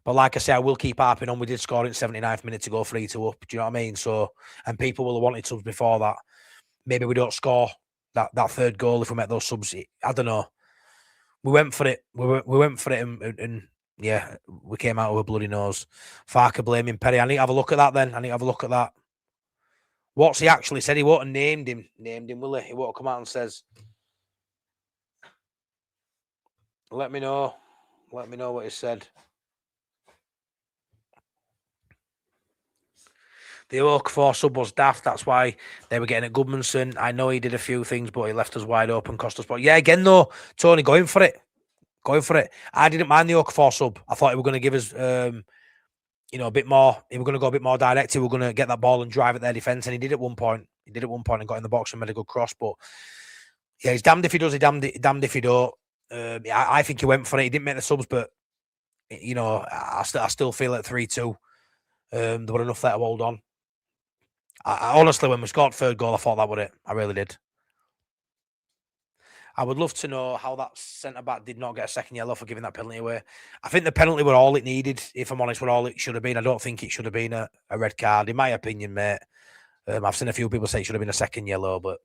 But like I say, I will keep harping on. We did score in 79th minute to go 3-2 up. Do you know what I mean? So, and people will have wanted subs before that. Maybe we don't score that third goal if we make those subs. I don't know. We went for it. We went for it, and yeah, we came out with a bloody nose. Farker blaming Perry. I need to have a look at that then. What's he actually said? He won't have named him, will he? He won't have come out and says, let me know what he said. The Okafor sub was daft. That's why they were getting at Goodmanson. I know he did a few things, but he left us wide open, cost us. But yeah, again though, Tony, going for it. I didn't mind the Okafor sub. I thought he was going to give us, a bit more. He was going to go a bit more direct. He was going to get that ball and drive at their defence, and he did at one point. And got in the box and made a good cross. But yeah, he's damned if he does. He's damned if he don't. I think he went for it. He didn't make the subs, but I still feel at 3-2. There were enough there to hold on. I honestly, when we scored third goal, I thought that was it. I really did. I would love to know how that centre-back did not get a second yellow for giving that penalty away. I think the penalty were all it needed, if I'm honest, were all it should have been. I don't think it should have been a red card, in my opinion, mate. I've seen a few people say it should have been a second yellow, but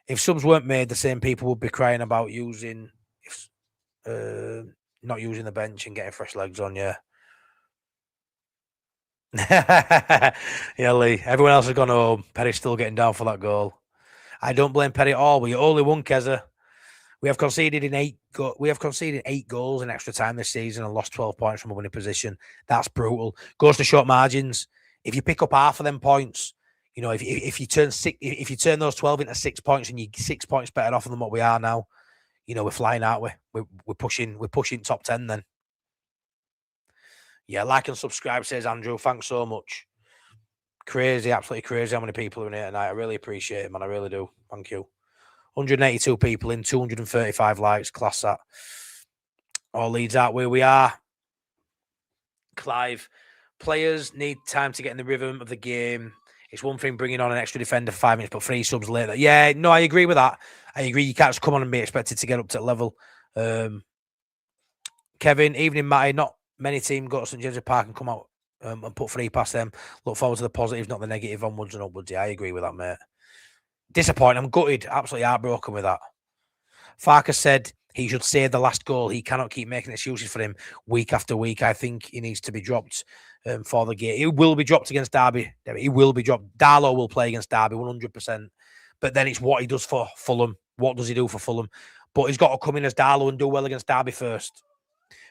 if subs weren't made, the same people would be crying about not using the bench and getting fresh legs on, yeah. Yeah, Lee. Everyone else has gone home. Perry's still getting down for that goal. I don't blame Perry at all. We only won, Keza. We have conceded 8 goals in extra time this season and lost 12 points from a winning position. That's brutal. Goes to short margins. If you pick up half of them points, you know, if you turn those 12 into 6 points and you're 6 points better off than what we are now, you know, we're flying, aren't we? We're pushing top 10 then. Yeah, like and subscribe, says Andrew. Thanks so much. Crazy, absolutely crazy how many people are in here tonight. I really appreciate it, man. I really do. Thank you. 182 people in, 235 likes. Class that. All Leeds out where we are. Clive, players need time to get in the rhythm of the game. It's one thing bringing on an extra defender for 5 minutes, but 3 subs later. Yeah, no, I agree with that. I agree. You can't just come on and be expected to get up to that level. Kevin, evening, Matty. Not many teams go to St James's Park and come out and put 3 past them. Look forward to the positives, not the negative, onwards and upwards. Yeah, I agree with that, mate. Disappointing. I'm gutted. Absolutely heartbroken with that. Farkas said he should save the last goal. He cannot keep making excuses for him week after week. I think he needs to be dropped for the game. He will be dropped against Derby. He will be dropped. Darlow will play against Derby 100%. But then it's what he does for Fulham. What does he do for Fulham? But he's got to come in as Darlow and do well against Derby first.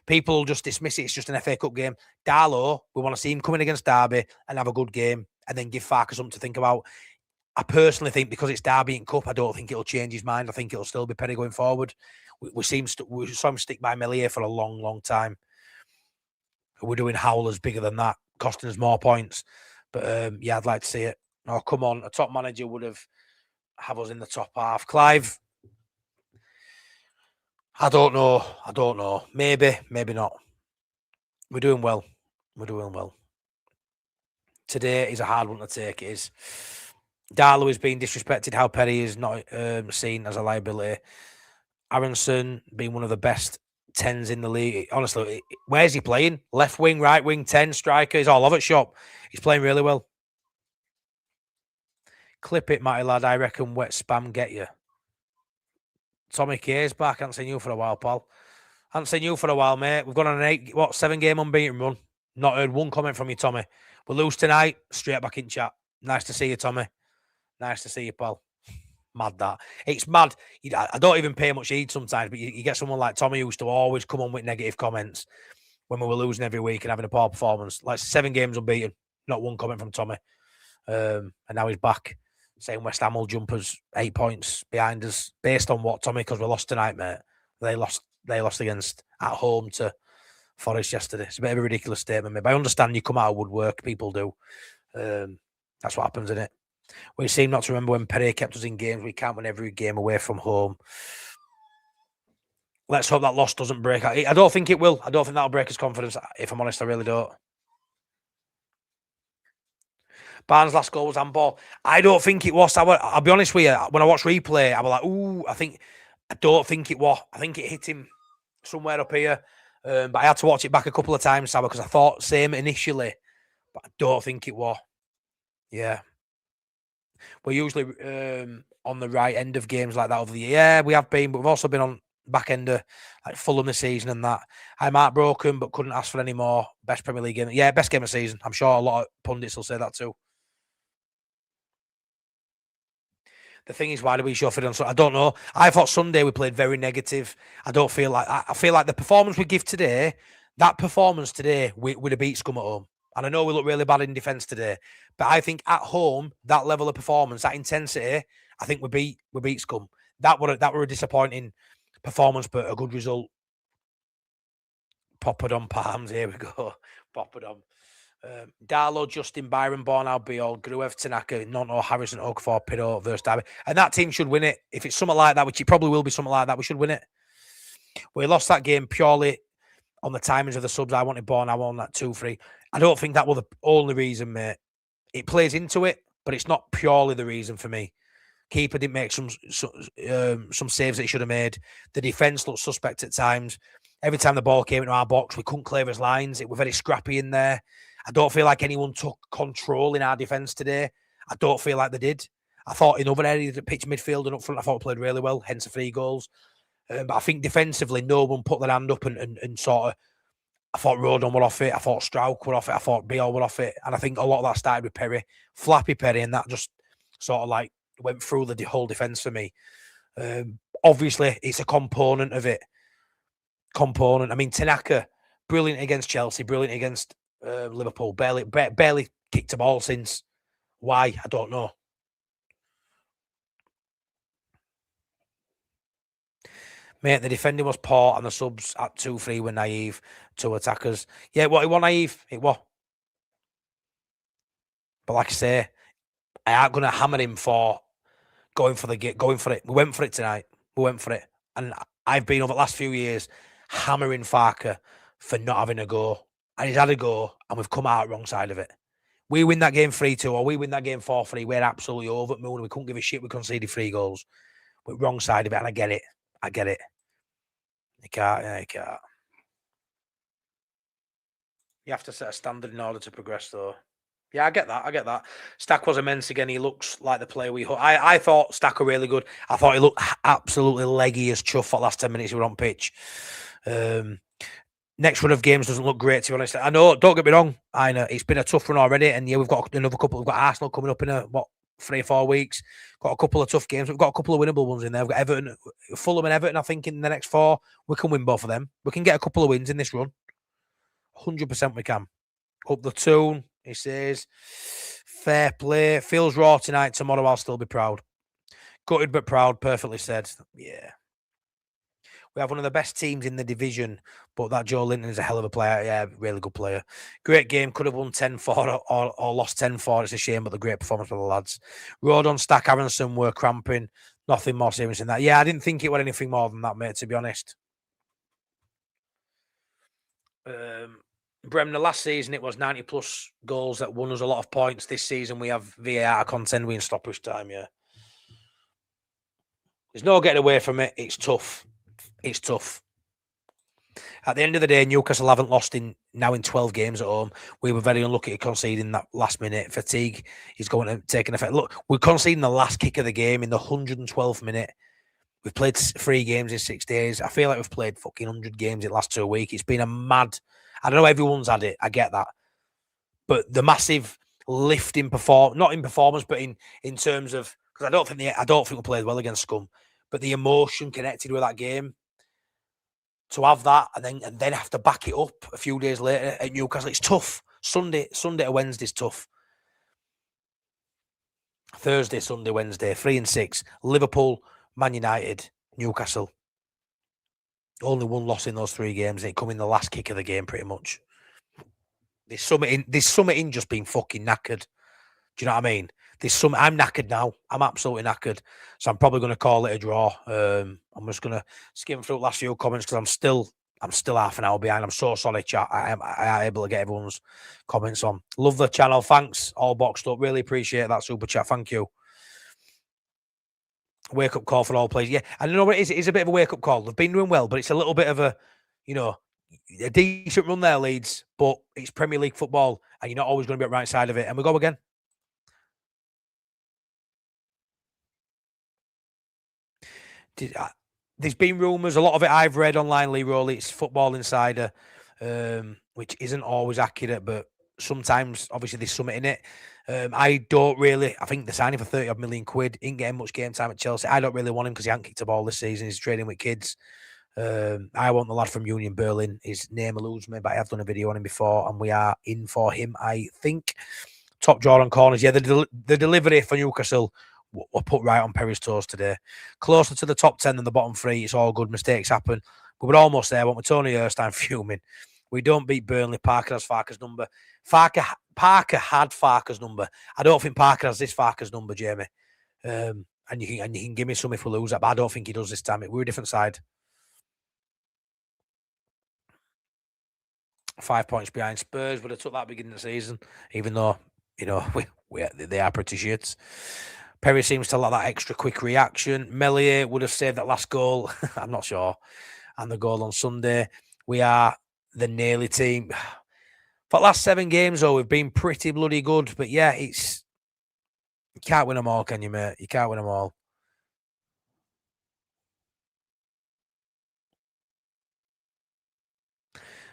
People will just dismiss it. It's just an FA Cup game. Darlow, we want to see him come in against Derby and have a good game and then give Farkas something to think about. I personally think because it's Derby and Cup, I don't think it'll change his mind. I think it'll still be Perry going forward. We saw him stick by Melier for a long, long time. We're doing howlers bigger than that, costing us more points. But yeah, I'd like to see it. Oh, come on. A top manager would have us in the top half. Clive, I don't know. Maybe not. We're doing well. Today is a hard one to take. It is. Darlow is being disrespected. How Perry is not seen as a liability. Aronson being one of the best 10s in the league. Honestly, where's he playing? Left wing, right wing, 10, striker. He's all over the shop. He's playing really well. Clip it, Matty lad. I reckon wet spam get you. Tommy K's back. Haven't seen you for a while, pal. Haven't seen you for a while, mate. We've gone on an 7-game unbeaten run. Not heard one comment from you, Tommy. We'll lose tonight. Straight back in chat. Nice to see you, Tommy. Nice to see you, pal. Mad that. It's mad. I don't even pay much heed sometimes, but you get someone like Tommy who used to always come on with negative comments when we were losing every week and having a poor performance. Like 7 games unbeaten. Not one comment from Tommy. And now he's back saying West Ham will jump us 8 points behind us. Based on what, Tommy? Because we lost tonight, mate. They lost against at home to Forest yesterday. It's a bit of a ridiculous statement, mate. But I understand you come out of woodwork. People do. That's what happens, isn't it? We seem not to remember when Perry kept us in games. We can't win every game away from home. Let's hope that loss doesn't break. I don't think it will. I don't think that'll break his confidence. If I'm honest, I really don't. Barnes' last goal was handball. I don't think it was. I'll be honest with you. When I watched replay, I was like, ooh, I don't think it was. I think it hit him somewhere up here. But I had to watch it back a couple of times, because I thought same initially. But I don't think it was. Yeah. We're usually on the right end of games like that over the year. Yeah, we have been, but we've also been on back end of like Fulham this season and that. I'm heartbroken, but couldn't ask for any more. Best Premier League game. Yeah, best game of the season. I'm sure a lot of pundits will say that too. The thing is, why do we shuffle it on? I don't know. I thought Sunday we played very negative. I feel like the performance we give today, that performance today, we'd have beat Scum at home. And I know we look really bad in defence today, but I think at home, that level of performance, that intensity, I think we beat Scum. That were a disappointing performance, but a good result. Poppadom Palms, here we go. Poppadom. Darlow, Justin, Byron, Bornau, Biol, Gruev, Tanaka, Nonto, Harrison, Okafor, Pido versus Derby. And that team should win it. If it's something like that, which it probably will be something like that, we should win it. We lost that game purely on the timings of the subs. I wanted Bornau on that 2-3. I don't think that was the only reason, mate. It plays into it, but it's not purely the reason for me. Keeper didn't make some saves that he should have made. The defence looked suspect at times. Every time the ball came into our box, we couldn't clear his lines. It was very scrappy in there. I don't feel like anyone took control in our defence today. I don't feel like they did. I thought in other areas, the pitch midfield and up front, I thought we played really well, hence the 3 goals. But I think defensively, no one put their hand up and sort of, I thought Rodon were off it. I thought Strauch were off it. I thought Biol were off it. And I think a lot of that started with Perry, Flappy Perry, and that just sort of like went through the whole defence for me. Obviously, it's a component of it. I mean, Tanaka, brilliant against Chelsea, brilliant against Liverpool. Barely kicked a ball since. Why? I don't know. Mate, the defending was poor and the subs at 2-3 were naive to attackers. Yeah, it was naive. It was. But like I say, I ain't going to hammer him for going for it. We went for it tonight. And I've been over the last few years hammering Farker for not having a go. And he's had a go and we've come out wrong side of it. We win that game 3-2 or we win that game 4-3. We're absolutely over the moon. We couldn't give a shit. We conceded 3 goals. We're wrong side of it. And I get it. You can't. You have to set a standard in order to progress, though. Yeah, I get that. Stack was immense again. He looks like the player we hope. I thought Stack were really good. I thought he looked absolutely leggy as chuff for the last 10 minutes he was on pitch. Next run of games doesn't look great, to be honest. I know, don't get me wrong. I know it's been a tough run already. And yeah, we've got another couple. We've got Arsenal coming up in 3 or 4 weeks. Got a couple of tough games. We've got a couple of winnable ones in there. We've got Everton, Fulham and Everton, I think, in the next 4. We can win both of them. We can get a couple of wins in this run. 100% we can. Up the tune, he says. Fair play. Feels raw tonight. Tomorrow I'll still be proud. Gutted but proud. Perfectly said. Yeah. We have one of the best teams in the division, but that Joe Linton is a hell of a player. Yeah, really good player. Great game. Could have won 10-4 or lost 10-4. It's a shame, but the great performance for the lads. Rodon, Stack, Aronson were cramping. Nothing more serious than that. Yeah, I didn't think it was anything more than that, mate, to be honest. Bremner, last season it was 90+ goals that won us a lot of points. This season we have VAR contend we in stoppage time, yeah. There's no getting away from it. It's tough. At the end of the day, Newcastle haven't lost in 12 games at home. We were very unlucky to concede in that last minute. Fatigue is going to take an effect. Look, we're conceding the last kick of the game in the 112th minute. We've played 3 games in 6 days. I feel like we've played fucking 100 games in the last 2 weeks. It's been a mad... I don't know, everyone's had it. I get that. But the massive lift in not in performance, but in terms of... Because I don't think we played well against Scum. But the emotion connected with that game, to have that and then have to back it up a few days later at Newcastle, it's tough. Sunday to Wednesday's tough. Thursday, Sunday, Wednesday, 3 and 6. Liverpool, Man United, Newcastle. Only 1 loss in those 3 games. And it come in the last kick of the game, pretty much. There's something in just being fucking knackered. Do you know what I mean? I'm knackered now. I'm absolutely knackered. So I'm probably going to call it a draw. I'm just going to skim through the last few comments because I'm still half an hour behind. I'm so sorry, chat. I am able to get everyone's comments on. Love the channel. Thanks. All boxed up. Really appreciate that super chat. Thank you. Wake up call for all players. Yeah, I don't know what it is. It is a bit of a wake up call. They've been doing well, but it's a little bit of a decent run there, Leeds. But it's Premier League football, and you're not always going to be at the right side of it. And we go again. There's been rumours, a lot of it I've read online, Lee Rowley, it's Football Insider, which isn't always accurate, but sometimes, obviously, there's something in it. I think the signing for 30 odd million quid, ain't getting much game time at Chelsea. I don't really want him because he hasn't kicked a ball this season. He's training with kids. I want the lad from Union Berlin. His name eludes me, but I have done a video on him before, and we are in for him, I think. Top draw on corners. Yeah, the delivery for Newcastle were put right on Perry's toes today. Closer to the top 10 than the bottom 3. It's all good. Mistakes happen. But we're almost there. We're Tony Erstein fuming. We don't beat Burnley. Parker has Farker's number. Parker had Farker's number. I don't think Parker has this Farker's number, Jamie. And you can give me some if we lose that, but I don't think he does this time. We're a different side. 5 points behind Spurs, but I took that beginning of the season, even though, they are pretty shit. Perry seems to like that extra quick reaction. Melier would have saved that last goal. I'm not sure. And the goal on Sunday. We are the nearly team. For the last 7 games, though, we've been pretty bloody good. But yeah, you can't win them all, can you, mate? You can't win them all.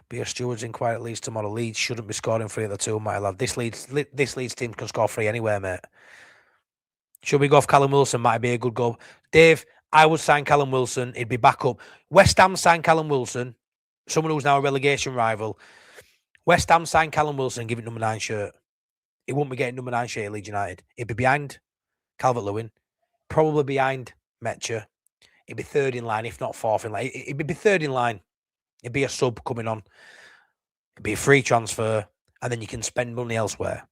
Be a stewards in quiet Leeds tomorrow. Leeds shouldn't be scoring 3 of the 2, my lad. This Leeds team can score 3 anywhere, mate. Should we go off Callum Wilson? Might be a good goal. Dave, I would sign Callum Wilson. He'd be back up. West Ham signed Callum Wilson, someone who's now a relegation rival. West Ham signed Callum Wilson and give it number 9 shirt. He wouldn't be getting number 9 shirt at Leeds United. He'd be behind Calvert-Lewin, probably behind Metcher. He'd be third in line, if not fourth in line. He'd be third in line. It'd be a sub coming on. It'd be a free transfer, and then you can spend money elsewhere.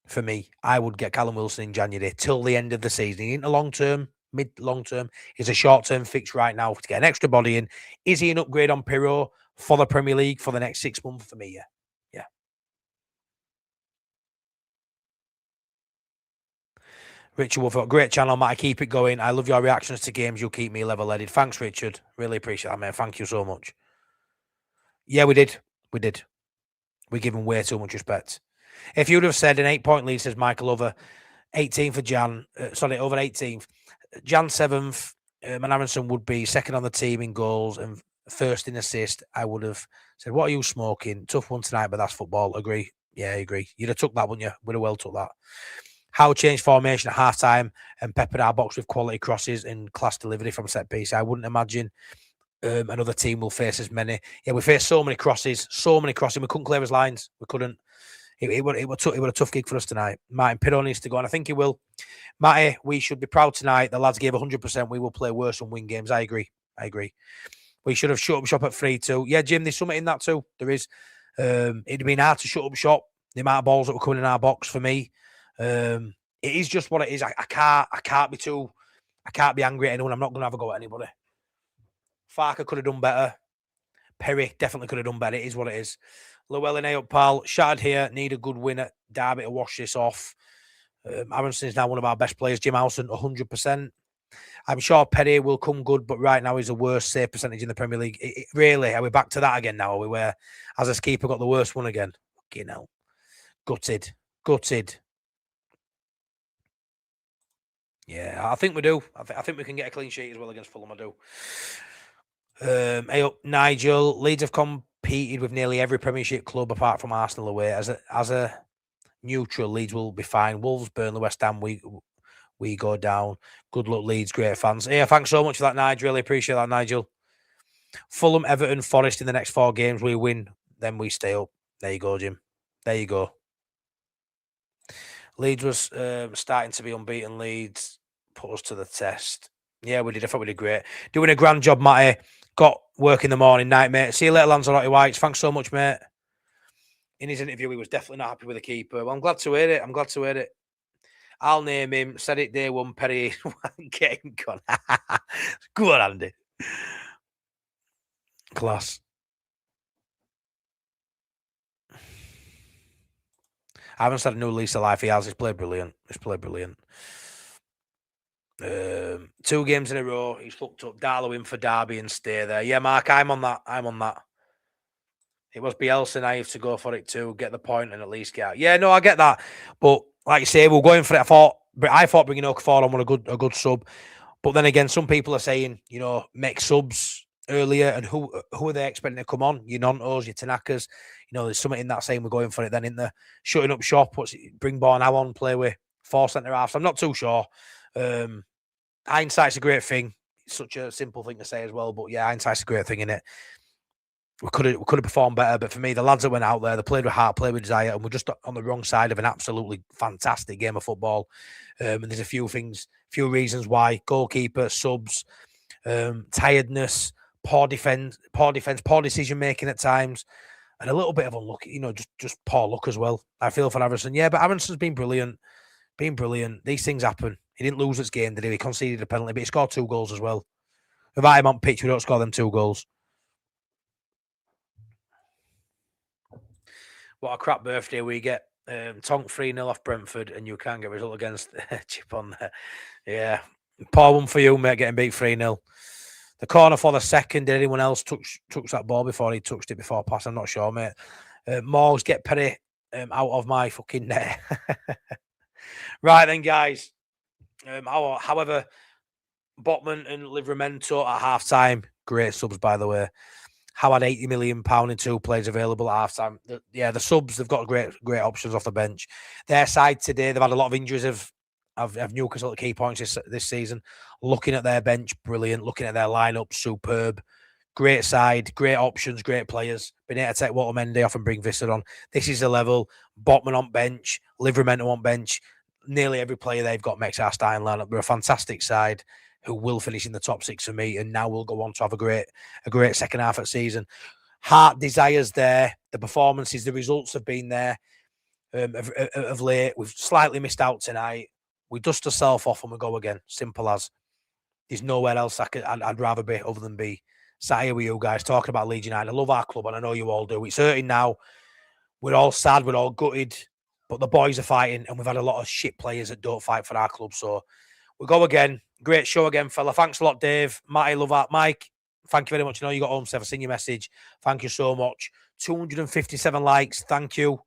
For me, I would get Callum Wilson in January till the end of the season. He ain't a long-term, mid-long-term. He's a short-term fix right now to get an extra body in. Is he an upgrade on Pirro for the Premier League for the next 6 months? For me, yeah. Yeah. Richard Wolford, great channel, Matt. I keep it going. I love your reactions to games. You'll keep me level-headed. Thanks, Richard. Really appreciate that, man. Thank you so much. Yeah, we did. We did. We give him way too much respect. If you would have said an 8-point lead, says Michael, over 18th of Jan, over 18th, Jan 7th, and Aronson would be second on the team in goals and first in assist, I would have said, what are you smoking? Tough one tonight, but that's football. Agree. Yeah, I agree. You'd have took that, wouldn't you? Would have well took that. How changed formation at half-time and peppered our box with quality crosses and class delivery from set piece. I wouldn't imagine another team will face as many. Yeah, we faced so many crosses. We couldn't clear his lines. We couldn't. It was a tough gig for us tonight. Martin Pirro needs to go, and I think he will. Matty, we should be proud tonight. The lads gave 100%. We will play worse and win games. I agree. We should have shut up shop at 3-2. Yeah, Jim, there's something in that too. There is. It'd have been hard to shut up shop. The amount of balls that were coming in our box for me. It is just what it is. I can't be angry at anyone. I'm not going to have a go at anybody. Farker could have done better. Perry definitely could have done better. It is what it is. Llewellyn, up, pal. Shattered here. Need a good win at Derby to wash this off. Aronson is now one of our best players. Jim Howson, 100%. I'm sure Perry will come good, but right now he's the worst save percentage in the Premier League. Really, are we back to that again now? Are we where as a keeper got the worst one again? Fucking hell. Gutted. Yeah, I think we do. I think we can get a clean sheet as well against Fulham. I do. Hey up, Nigel. Leeds have competed with nearly every Premiership club apart from Arsenal away. As a neutral, Leeds will be fine. Wolves, Burnley, West Ham, we go down. Good luck, Leeds. Great fans. Yeah, thanks so much for that, Nigel. Really appreciate that, Nigel. Fulham, Everton, Forest in the next 4 games. We win, then we stay up. There you go, Jim. There you go. Leeds was starting to be unbeaten. Leeds put us to the test. Yeah, we did. I thought we did great. Doing a grand job, Matty. Got work in the morning, night, mate. See you later, Lanzarote Whites. Thanks so much, mate. In his interview, he was definitely not happy with the keeper. Well, I'm glad to hear it. I'll name him. Said it day one, Perry. Game gone. Go on, Andy. Class. I haven't said a new lease of life. He has. He's played brilliant. 2 games in a row. He's fucked up. Darlow in for Derby and stay there. Yeah, Mark, I'm on that. It was Bielsa naive to go for it too. Get the point and at least get out. Yeah, no, I get that. But like you say, we're going for it. I thought bringing Okafor on was a good sub. But then again, some people are saying, make subs earlier. And who are they expecting to come on? Your Nontos, your Tanakas. There's something in that saying we're going for it. Then in the shutting up shop, bring Bornau on, play with 4 centre-halves. I'm not too sure. Hindsight's a great thing. It's such a simple thing to say as well. But yeah, hindsight's a great thing, innit? We could have performed better. But for me, the lads that went out there, they played with heart, played with desire, and we're just on the wrong side of an absolutely fantastic game of football. And there's a few reasons why. Goalkeeper, subs, tiredness, poor defense, poor decision making at times, and a little bit of unlucky, just poor luck as well. I feel for Aronson. Yeah, but Aronson's been brilliant. These things happen. He didn't lose his game, did he? He conceded a penalty, but he scored 2 goals as well. Without him on pitch, we don't score them 2 goals. What a crap birthday we get. Tonk 3-0 off Brentford, and you can't get a result against Chip on there. Yeah. Poor one for you, mate, getting beat 3-0. The corner for the second. Did anyone else touch that ball before he touched it before pass? I'm not sure, mate. Morgs, get Perry out of my fucking net. Right then, guys. However, Botman and Livramento at half-time. Great subs, by the way. How had £80 million in 2 players available at half-time. The subs, they've got great options off the bench. Their side today, they've had a lot of injuries of I've Newcastle at key points this season. Looking at their bench, brilliant. Looking at their lineup, superb. Great side, great options, great players. Been able to take Walter Mendy off and bring Visser on. This is the level. Botman on bench, Livramento on bench. Nearly every player they've got makes our starting lineup. They're a fantastic side who will finish in the top 6 for me, and now will go on to have a great second half of the season. Heart desires there. The performances, the results have been there of late. We've slightly missed out tonight. We dust ourselves off and we go again. Simple as. There's nowhere else I'd rather be other than be sat here with you guys talking about Leeds United. I love our club, and I know you all do. It's hurting now. We're all sad. We're all gutted. But the boys are fighting, and we've had a lot of shit players that don't fight for our club. So we'll go again. Great show again, fella. Thanks a lot, Dave. Matty, love that. Mike, thank you very much. I know you got home safe. I've seen your message. Thank you so much. 257 likes. Thank you.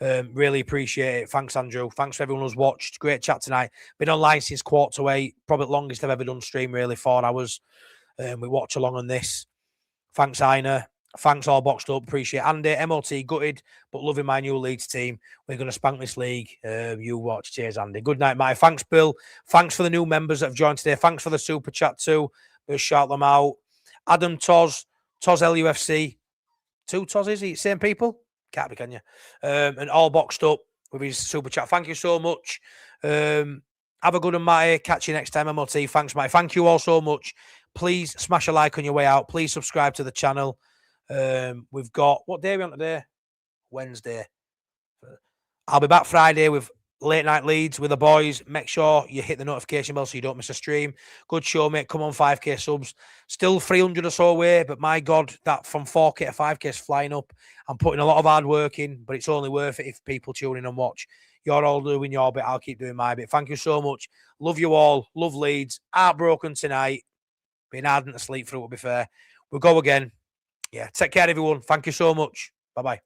Really appreciate it. Thanks, Andrew. Thanks for everyone who's watched. Great chat tonight. Been online since 7:45. Probably the longest I've ever done stream, really. 4 hours. We watch along on this. Thanks, Aina. Thanks, all boxed up. Appreciate it. Andy, MOT, gutted, but loving my new Leeds team. We're going to spank this league. You watch. Cheers, Andy. Good night, Mike. Thanks, Bill. Thanks for the new members that have joined today. Thanks for the super chat too. We'll shout them out. Adam Toz LUFC. 2 Tozes, he same people? Can't be, can you? And all boxed up with his super chat. Thank you so much. Have a good one, Matty. Catch you next time, MOT. Thanks, Matty. Thank you all so much. Please smash a like on your way out. Please subscribe to the channel. We've got, what day are we on today? Wednesday. I'll be back Friday with Late Night Leeds with the boys. Make sure you hit the notification bell so you don't miss a stream. Good show, mate. Come on, 5k subs. Still 300 or so away, but my God, that from 4k to 5k is flying up. I'm putting a lot of hard work in, but it's only worth it if people tune in and watch. You're all doing your bit. I'll keep doing my bit. Thank you so much. Love you all. Love Leeds. Heartbroken tonight. Been ardent to sleep through, to be fair. We'll go again. Yeah, take care, everyone. Thank you so much. Bye-bye.